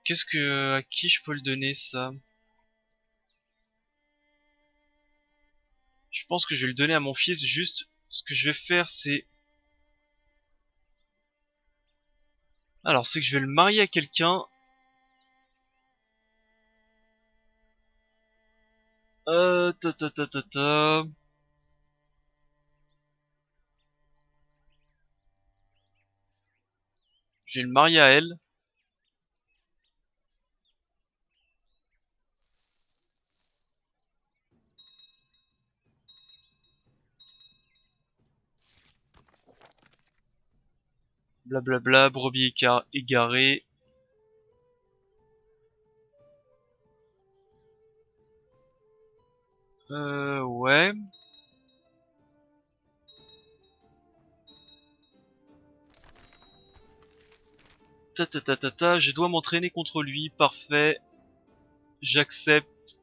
Qu'est-ce que... À qui je peux le donner, ça? Je pense que je vais le donner à mon fils, juste... Ce que je vais faire, c'est... Alors, c'est que je vais le marier à quelqu'un. Ta ta ta ta ta. Je vais le marier à elle. Blablabla, brebis égarée. Ouais. Ta ta ta ta ta, je dois m'entraîner contre lui, parfait. J'accepte.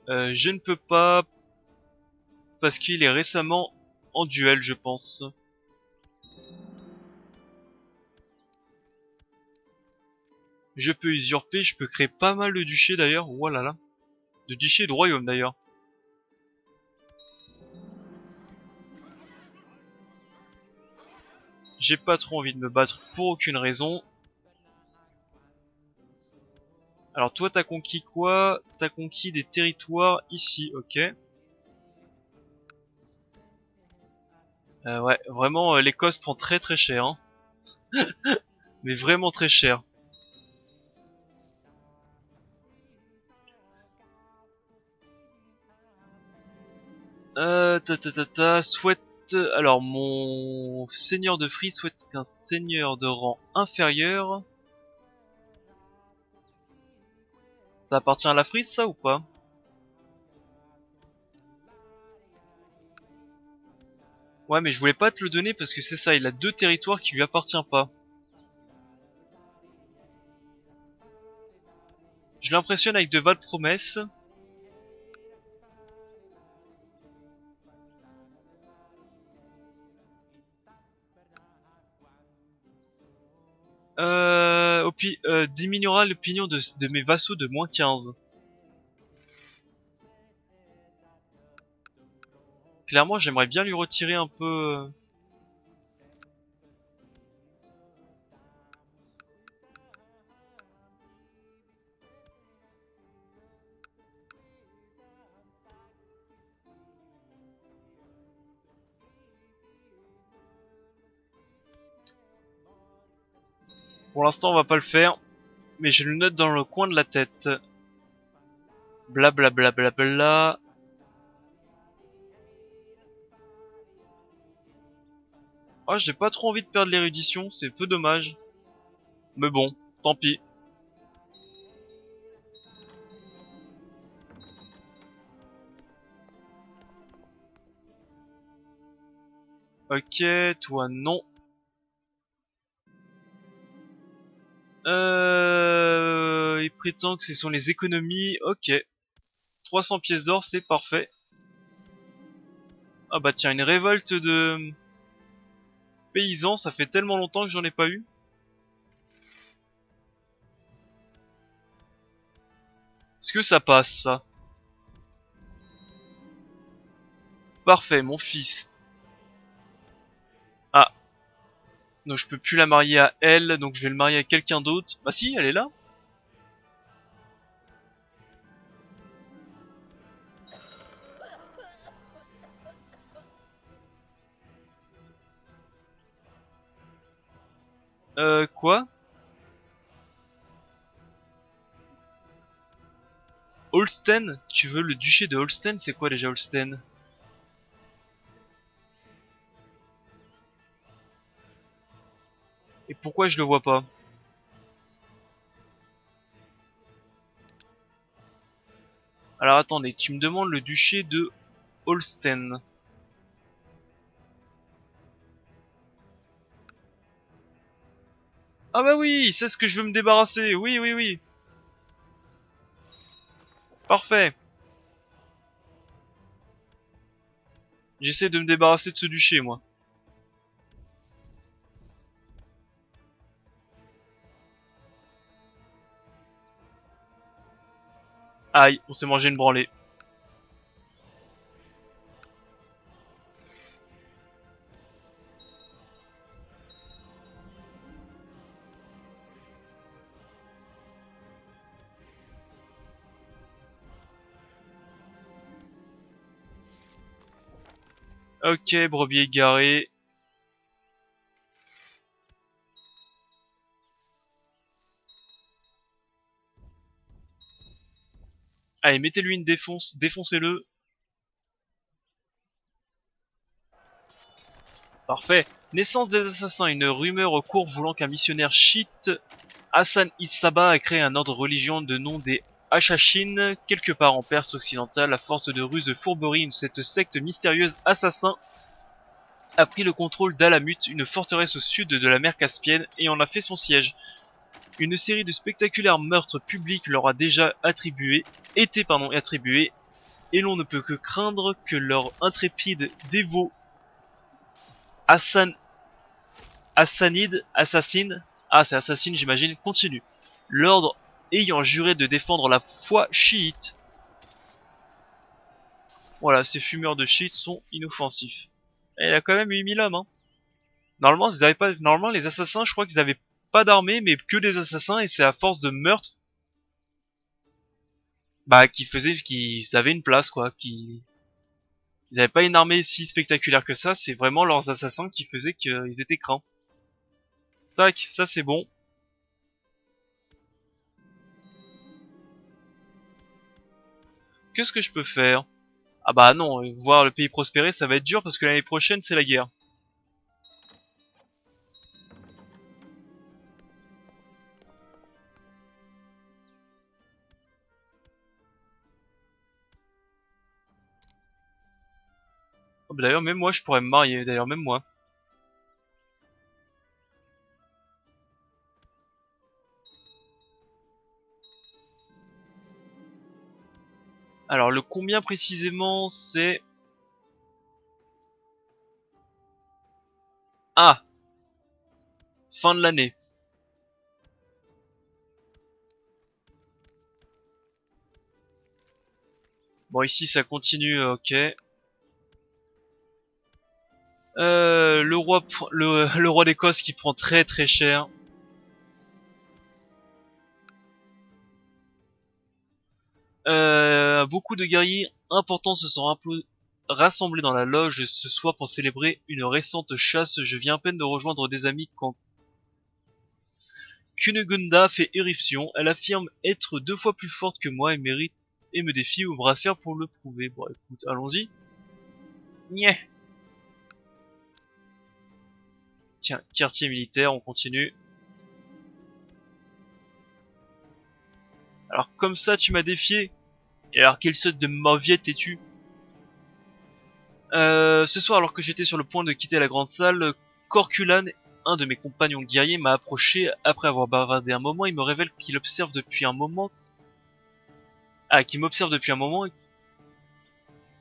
Je ne peux pas parce qu'il est récemment en duel, je pense. Je peux usurper, je peux créer pas mal de duchés d'ailleurs. Voilà là. De duchés et de royaumes d'ailleurs. J'ai pas trop envie de me battre pour aucune raison. Alors toi t'as conquis quoi? T'as conquis des territoires ici, ok. Ouais, vraiment l'Écosse prend très très cher, hein. Mais vraiment très cher. Ta ta ta ta, souhaite... Alors mon seigneur de Frise souhaite qu'un seigneur de rang inférieur... Ça appartient à la Frise ça ou pas? Ouais mais je voulais pas te le donner parce que c'est ça, il a deux territoires qui lui appartiennent pas. Je l'impressionne avec de vagues promesses. Diminuera l'opinion de mes vassaux de -15. Clairement, j'aimerais bien lui retirer un peu... Pour l'instant, on va pas le faire. Mais je le note dans le coin de la tête. Blablabla. Bla, bla, bla, bla. Oh, j'ai pas trop envie de perdre l'érudition, c'est peu dommage. Mais bon, tant pis. Ok, toi non. Il prétend que ce sont les économies. Ok. 300 pièces d'or, c'est parfait. Ah bah tiens, une révolte de paysans, ça fait tellement longtemps que j'en ai pas eu. Est-ce que ça passe, ça? Parfait, mon fils. Ah, donc je peux plus la marier à elle, donc je vais le marier à quelqu'un d'autre. Bah si, elle est là. Quoi? Holsten? Tu veux le duché de Holsten? C'est quoi déjà Holsten? Et pourquoi je le vois pas? Alors attendez, tu me demandes le duché de Holsten. Ah bah oui, c'est ce que je veux me débarrasser. Oui, oui, oui. Parfait. J'essaie de me débarrasser de ce duché, moi. Aïe, on s'est mangé une branlée. Ok, brebis égaré. Allez, mettez-lui une défonce, défoncez-le. Parfait. Naissance des assassins. Une rumeur court voulant qu'un missionnaire chiite, Hassan Issaba, a créé un ordre religieux de nom des Hachachines, quelque part en Perse occidentale. À force de ruse de fourberie, cette secte mystérieuse assassin a pris le contrôle d'Alamut, une forteresse au sud de la mer Caspienne, et en a fait son siège. Une série de spectaculaires meurtres publics leur a déjà été attribués, et l'on ne peut que craindre que leur intrépide dévot Hassan Hassanide, assassine, ah c'est assassine j'imagine, continue. L'ordre ayant juré de défendre la foi chiite. Voilà, ces fumeurs de chiites sont inoffensifs. Et il y a quand même 8000 hommes, hein. Normalement, ils avaient pas, normalement, les assassins, je crois qu'ils avaient pas d'armée, mais que des assassins, et c'est à force de meurtre, bah, qu'ils avaient une place, quoi, ils avaient pas une armée si spectaculaire que ça, c'est vraiment leurs assassins qui faisaient qu'ils étaient craints. Tac, ça c'est bon. Qu'est-ce que je peux faire? Ah bah non, voir le pays prospérer, ça va être dur parce que l'année prochaine, c'est la guerre. Oh, bah d'ailleurs, même moi, je pourrais me marier, d'ailleurs, même moi. Alors, le combien précisément, c'est... Ah, fin de l'année. Bon, ici, ça continue, ok. Le roi d'Écosse qui prend très très cher. Beaucoup de guerriers importants se sont rassemblés dans la loge ce soir pour célébrer une récente chasse. Je viens à peine de rejoindre des amis quand Cunegunda fait éruption. Elle affirme être 2 fois plus forte que moi et me défie au bras fer pour le prouver. Bon, écoute, allons-y. Nyeh. Tiens, quartier militaire, on continue. Alors comme ça, tu m'as défié. Et alors quelle sorte de mauviette es-tu? Ce soir, alors que j'étais sur le point de quitter la grande salle, Corculan, un de mes compagnons guerriers, m'a approché après avoir bavardé un moment. Il me révèle qu'il m'observe depuis un moment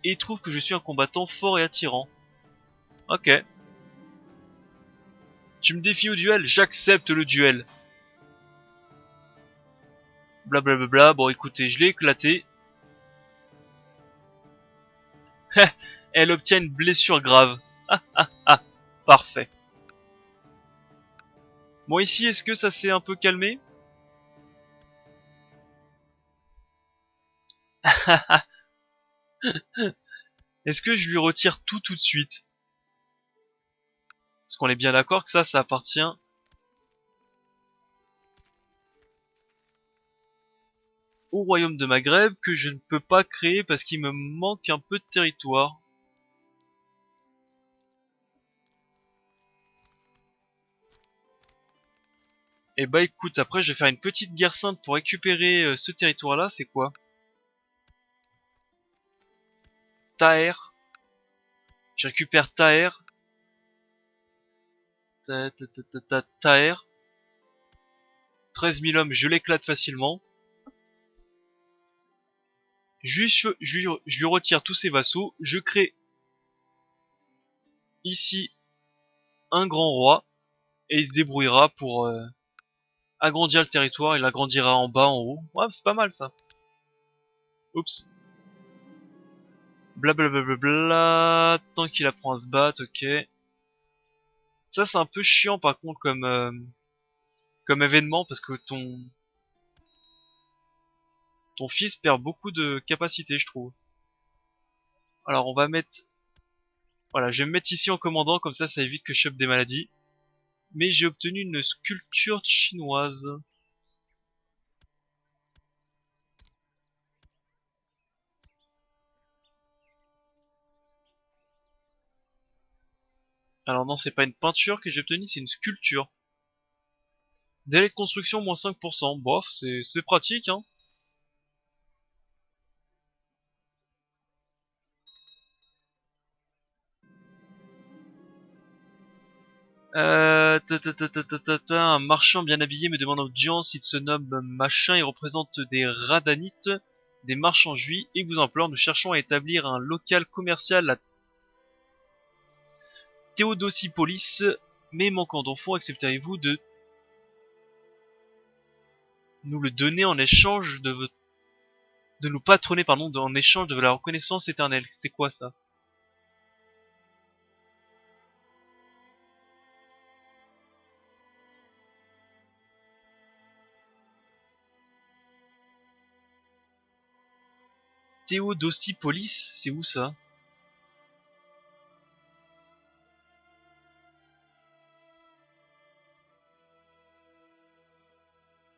et trouve que je suis un combattant fort et attirant. Ok. Tu me défies au duel? J'accepte le duel. Blablabla, bon écoutez, je l'ai éclaté. Elle obtient une blessure grave. Ah ah ah, parfait. Bon ici, est-ce que ça s'est un peu calmé? Est-ce que je lui retire tout de suite? Parce qu'on est bien d'accord que ça appartient au royaume de Maghreb, que je ne peux pas créer parce qu'il me manque un peu de territoire. Et bah écoute, après je vais faire une petite guerre sainte pour récupérer ce territoire-là, c'est quoi? Taher. Je récupère Taher. Taher. 13 000 hommes, je l'éclate facilement. Je lui retire tous ses vassaux. Je crée ici un grand roi. Et il se débrouillera pour agrandir le territoire. Il agrandira en bas, en haut. Ouais, c'est pas mal ça. Oups. Blablabla. Tant qu'il apprend à se battre, ok. Ça c'est un peu chiant par contre comme événement parce que ton fils perd beaucoup de capacité, je trouve. Alors on va mettre... Voilà, je vais me mettre ici en commandant, comme ça évite que je chope des maladies. Mais j'ai obtenu une sculpture chinoise. Alors non, c'est pas une peinture que j'ai obtenue, c'est une sculpture. Délai de construction, moins 5%. Bof, c'est pratique, hein. Un marchand bien habillé me demande audience, il se nomme Machin, il représente des Radanites, des marchands juifs, et vous implore, nous cherchons à établir un local commercial à Théodosipolis, mais manquant d'enfants, accepteriez-vous de nous le donner en échange de nous patronner, pardon, en échange de la reconnaissance éternelle? C'est quoi ça? Théodosipolis, c'est où ça?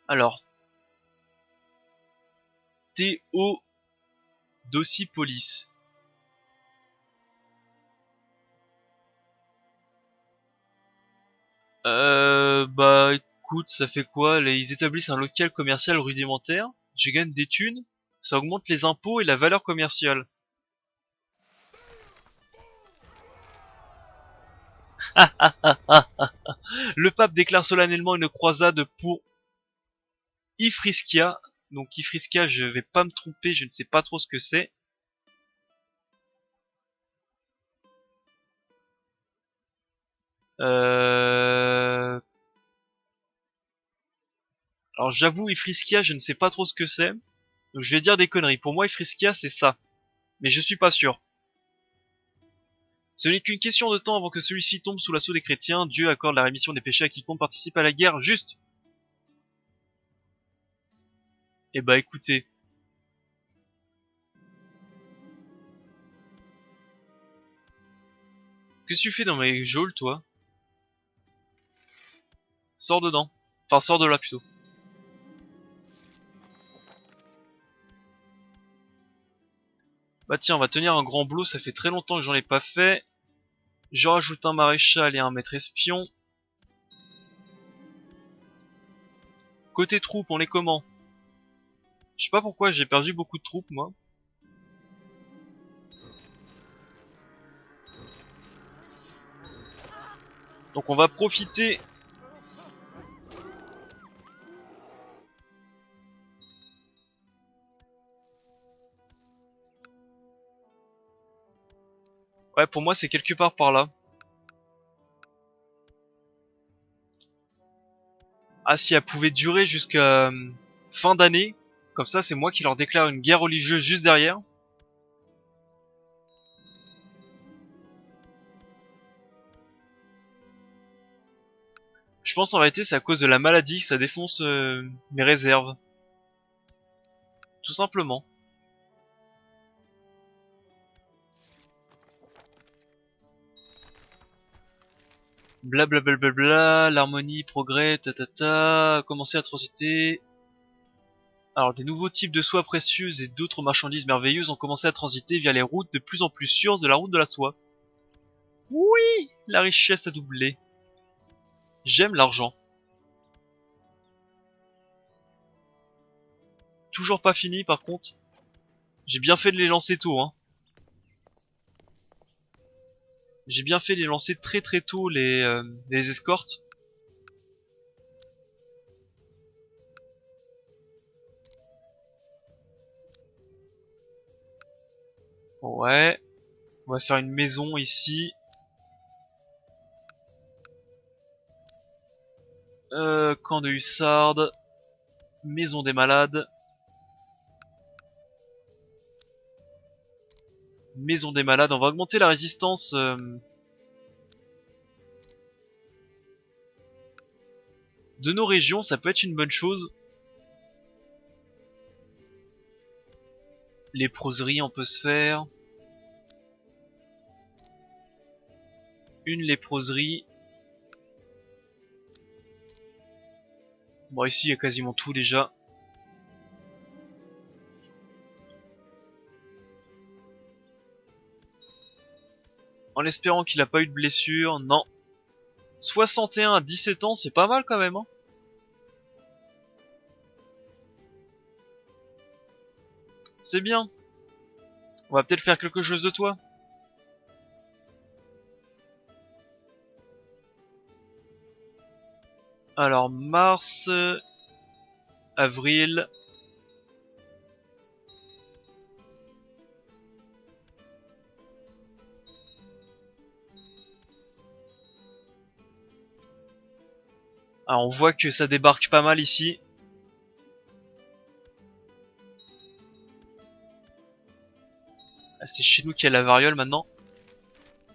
Alors, Théodosipolis. Bah écoute, ça fait quoi? Ils établissent un local commercial rudimentaire, je gagne des thunes, ça augmente les impôts et la valeur commerciale. Le pape déclare solennellement une croisade pour Ifriskia. Donc Ifriskia, je vais pas me tromper, je ne sais pas trop ce que c'est. Euh... Alors j'avoue, Ifriskia, je ne sais pas trop ce que c'est. Donc je vais dire des conneries. Pour moi, Ifriskia, c'est ça. Mais je suis pas sûr. Ce n'est qu'une question de temps avant que celui-ci tombe sous l'assaut des chrétiens. Dieu accorde la rémission des péchés à quiconque participe à la guerre. Juste. Eh bah écoutez. Qu'est-ce que tu fais dans mes geôles, toi? Sors dedans. Enfin, sors de là, plutôt. Bah tiens, on va tenir un grand blot, ça fait très longtemps que j'en ai pas fait. Je rajoute un maréchal et un maître espion. Côté troupes, on est comment? Je sais pas pourquoi j'ai perdu beaucoup de troupes, moi. Donc on va profiter. Ouais, pour moi, c'est quelque part par là. Ah, si elle pouvait durer jusqu'à fin d'année, comme ça, c'est moi qui leur déclare une guerre religieuse juste derrière. Je pense en réalité, c'est à cause de la maladie que ça défonce mes réserves. Tout simplement. Blablabla, l'harmonie, progrès, commencer à transiter. Alors, des nouveaux types de soie précieuses et d'autres marchandises merveilleuses ont commencé à transiter via les routes de plus en plus sûres de la route de la soie. Oui, la richesse a doublé. J'aime l'argent. Toujours pas fini par contre. J'ai bien fait de les lancer tôt, hein. J'ai bien fait de les lancer très très tôt les escortes. Ouais. On va faire une maison ici. Camp de hussardes. Maison des malades. Maison des malades. On va augmenter la résistance de nos régions. Ça peut être une bonne chose. Léproserie, on peut se faire. Une léproserie. Bon, ici, il y a quasiment tout déjà. En espérant qu'il a pas eu de blessure. Non. 61 à 17 ans, c'est pas mal quand même, hein. C'est bien. On va peut-être faire quelque chose de toi. Alors, mars, avril. Ah, on voit que ça débarque pas mal ici. Ah, c'est chez nous qu'il y a la variole maintenant.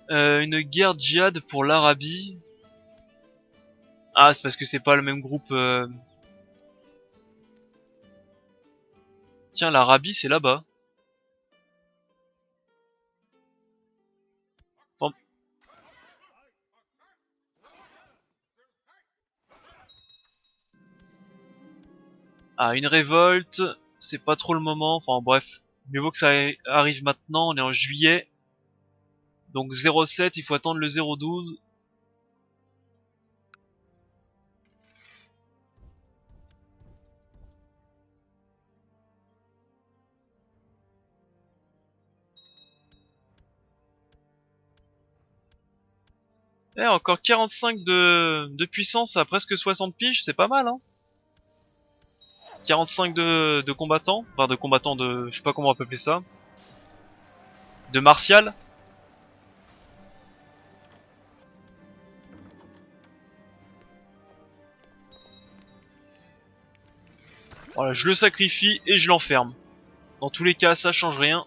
Une guerre djihad pour l'Arabie. Ah, c'est parce que c'est pas le même groupe. Tiens, l'Arabie, c'est là-bas. Enfin... Ah, une révolte. C'est pas trop le moment. Enfin, bref. Mieux vaut que ça arrive maintenant. On est en juillet. Donc 07, il faut attendre le 012. Eh, encore 45 de puissance à presque 60 piges, c'est pas mal, hein. 45 de combattants, enfin de combattants de... je sais pas comment on peut appeler ça. De martial. Voilà, je le sacrifie et je l'enferme. Dans tous les cas, ça change rien.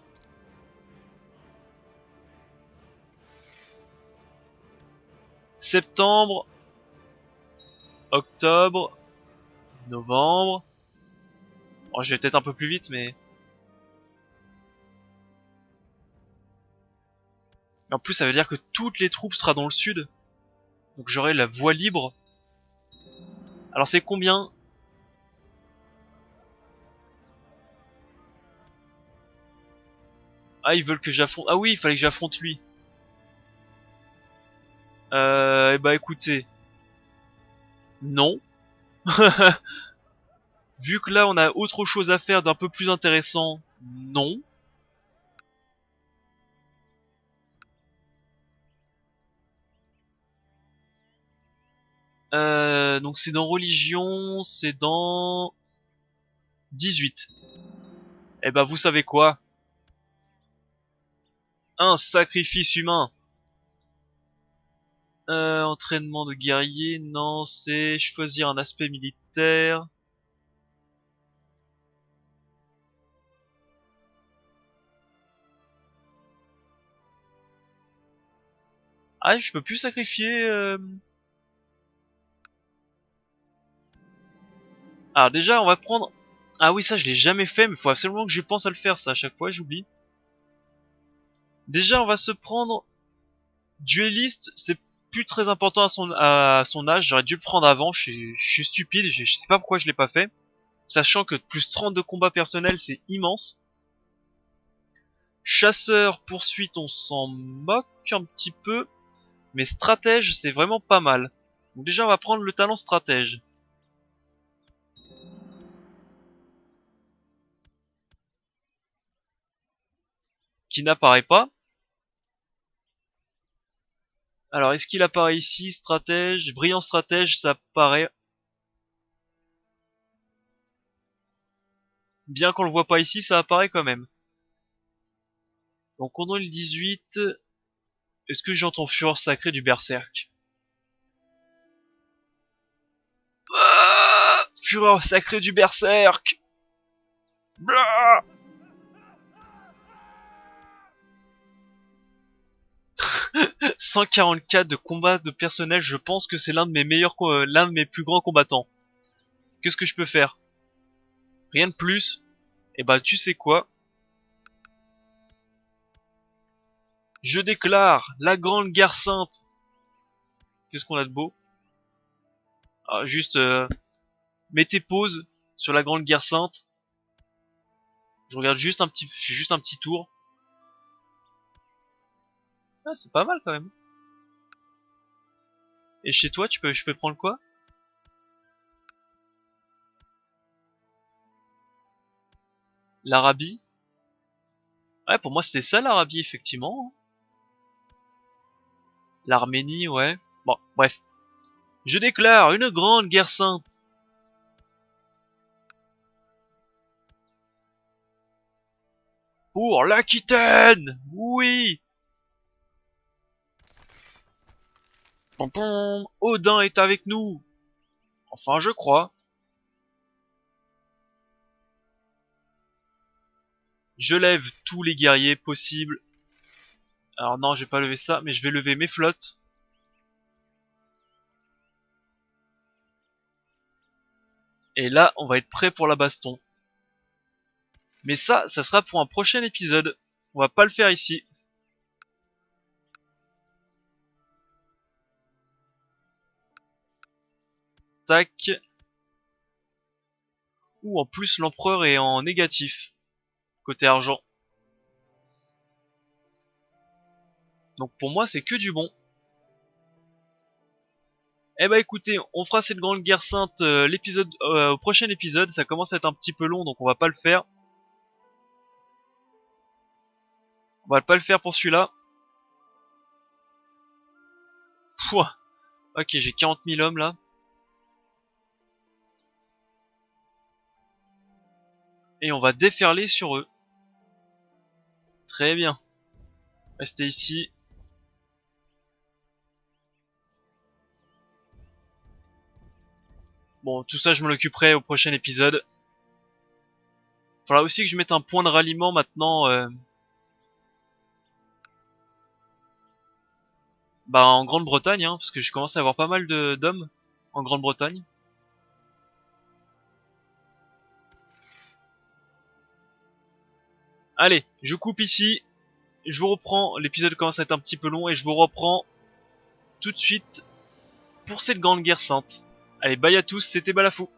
Septembre, octobre, novembre. Bon, je vais peut-être un peu plus vite, mais... En plus, ça veut dire que toutes les troupes seront dans le sud. Donc j'aurai la voie libre. Alors c'est combien? Ah, ils veulent que j'affronte... Ah oui, il fallait que j'affronte lui. Et bah écoutez... Non. Vu que là on a autre chose à faire d'un peu plus intéressant, non. Donc c'est dans religion, c'est dans 18. Eh ben vous savez quoi? Un sacrifice humain. Entraînement de guerrier, non, c'est choisir un aspect militaire. Ah, je peux plus sacrifier... Alors déjà, on va prendre... Ah oui, ça je l'ai jamais fait, mais faut absolument que je pense à le faire, ça, à chaque fois, j'oublie. Déjà, on va se prendre... Dueliste, c'est plus très important à son âge, j'aurais dû le prendre avant, je suis stupide, je sais pas pourquoi je l'ai pas fait. Sachant que plus 30 de combat personnel, c'est immense. Chasseur, poursuite, on s'en moque un petit peu. Mais stratège, c'est vraiment pas mal. Donc déjà, on va prendre le talent stratège. Qui n'apparaît pas. Alors, est-ce qu'il apparaît ici? Stratège, brillant stratège, ça apparaît. Bien qu'on le voit pas ici, ça apparaît quand même. Donc, contrôle 18. Est-ce que j'entends fureur sacrée du berserk? Ah, fureur sacrée du berserk! Blah 144 de combat de personnel, je pense que c'est l'un de mes meilleurs, l'un de mes plus grands combattants. Qu'est-ce que je peux faire? Rien de plus. Et bah tu sais quoi? Je déclare la grande guerre sainte. Qu'est-ce qu'on a de beau? Ah, juste mettez pause sur la grande guerre sainte. Je regarde juste je fais juste un petit tour. Ah, c'est pas mal quand même. Et chez toi, je peux prendre quoi? L'Arabie? Ouais, pour moi c'était ça l'Arabie effectivement. L'Arménie, ouais. Bon, bref. Je déclare une grande guerre sainte. Pour l'Aquitaine! Oui! Pom pom, Odin est avec nous! Enfin, je crois. Je lève tous les guerriers possibles. Alors non, je vais pas lever ça, mais je vais lever mes flottes. Et là, on va être prêt pour la baston. Mais ça sera pour un prochain épisode. On va pas le faire ici. Tac. Ou en plus, l'empereur est en négatif. Côté argent. Donc pour moi, c'est que du bon. Eh bah écoutez, on fera cette grande guerre sainte au prochain épisode. Ça commence à être un petit peu long, donc on va pas le faire. On va pas le faire pour celui-là. Pouah. Ok, j'ai 40 000 hommes là. Et on va déferler sur eux. Très bien. Restez ici. Bon, tout ça je m'en occuperai au prochain épisode. Faudra aussi que je mette un point de ralliement maintenant. Bah en Grande-Bretagne, hein, parce que je commence à avoir pas mal d'hommes en Grande-Bretagne. Allez, je coupe ici. Je vous reprends. L'épisode commence à être un petit peu long et je vous reprends tout de suite pour cette grande guerre sainte. Allez, bye à tous, c'était Balafou.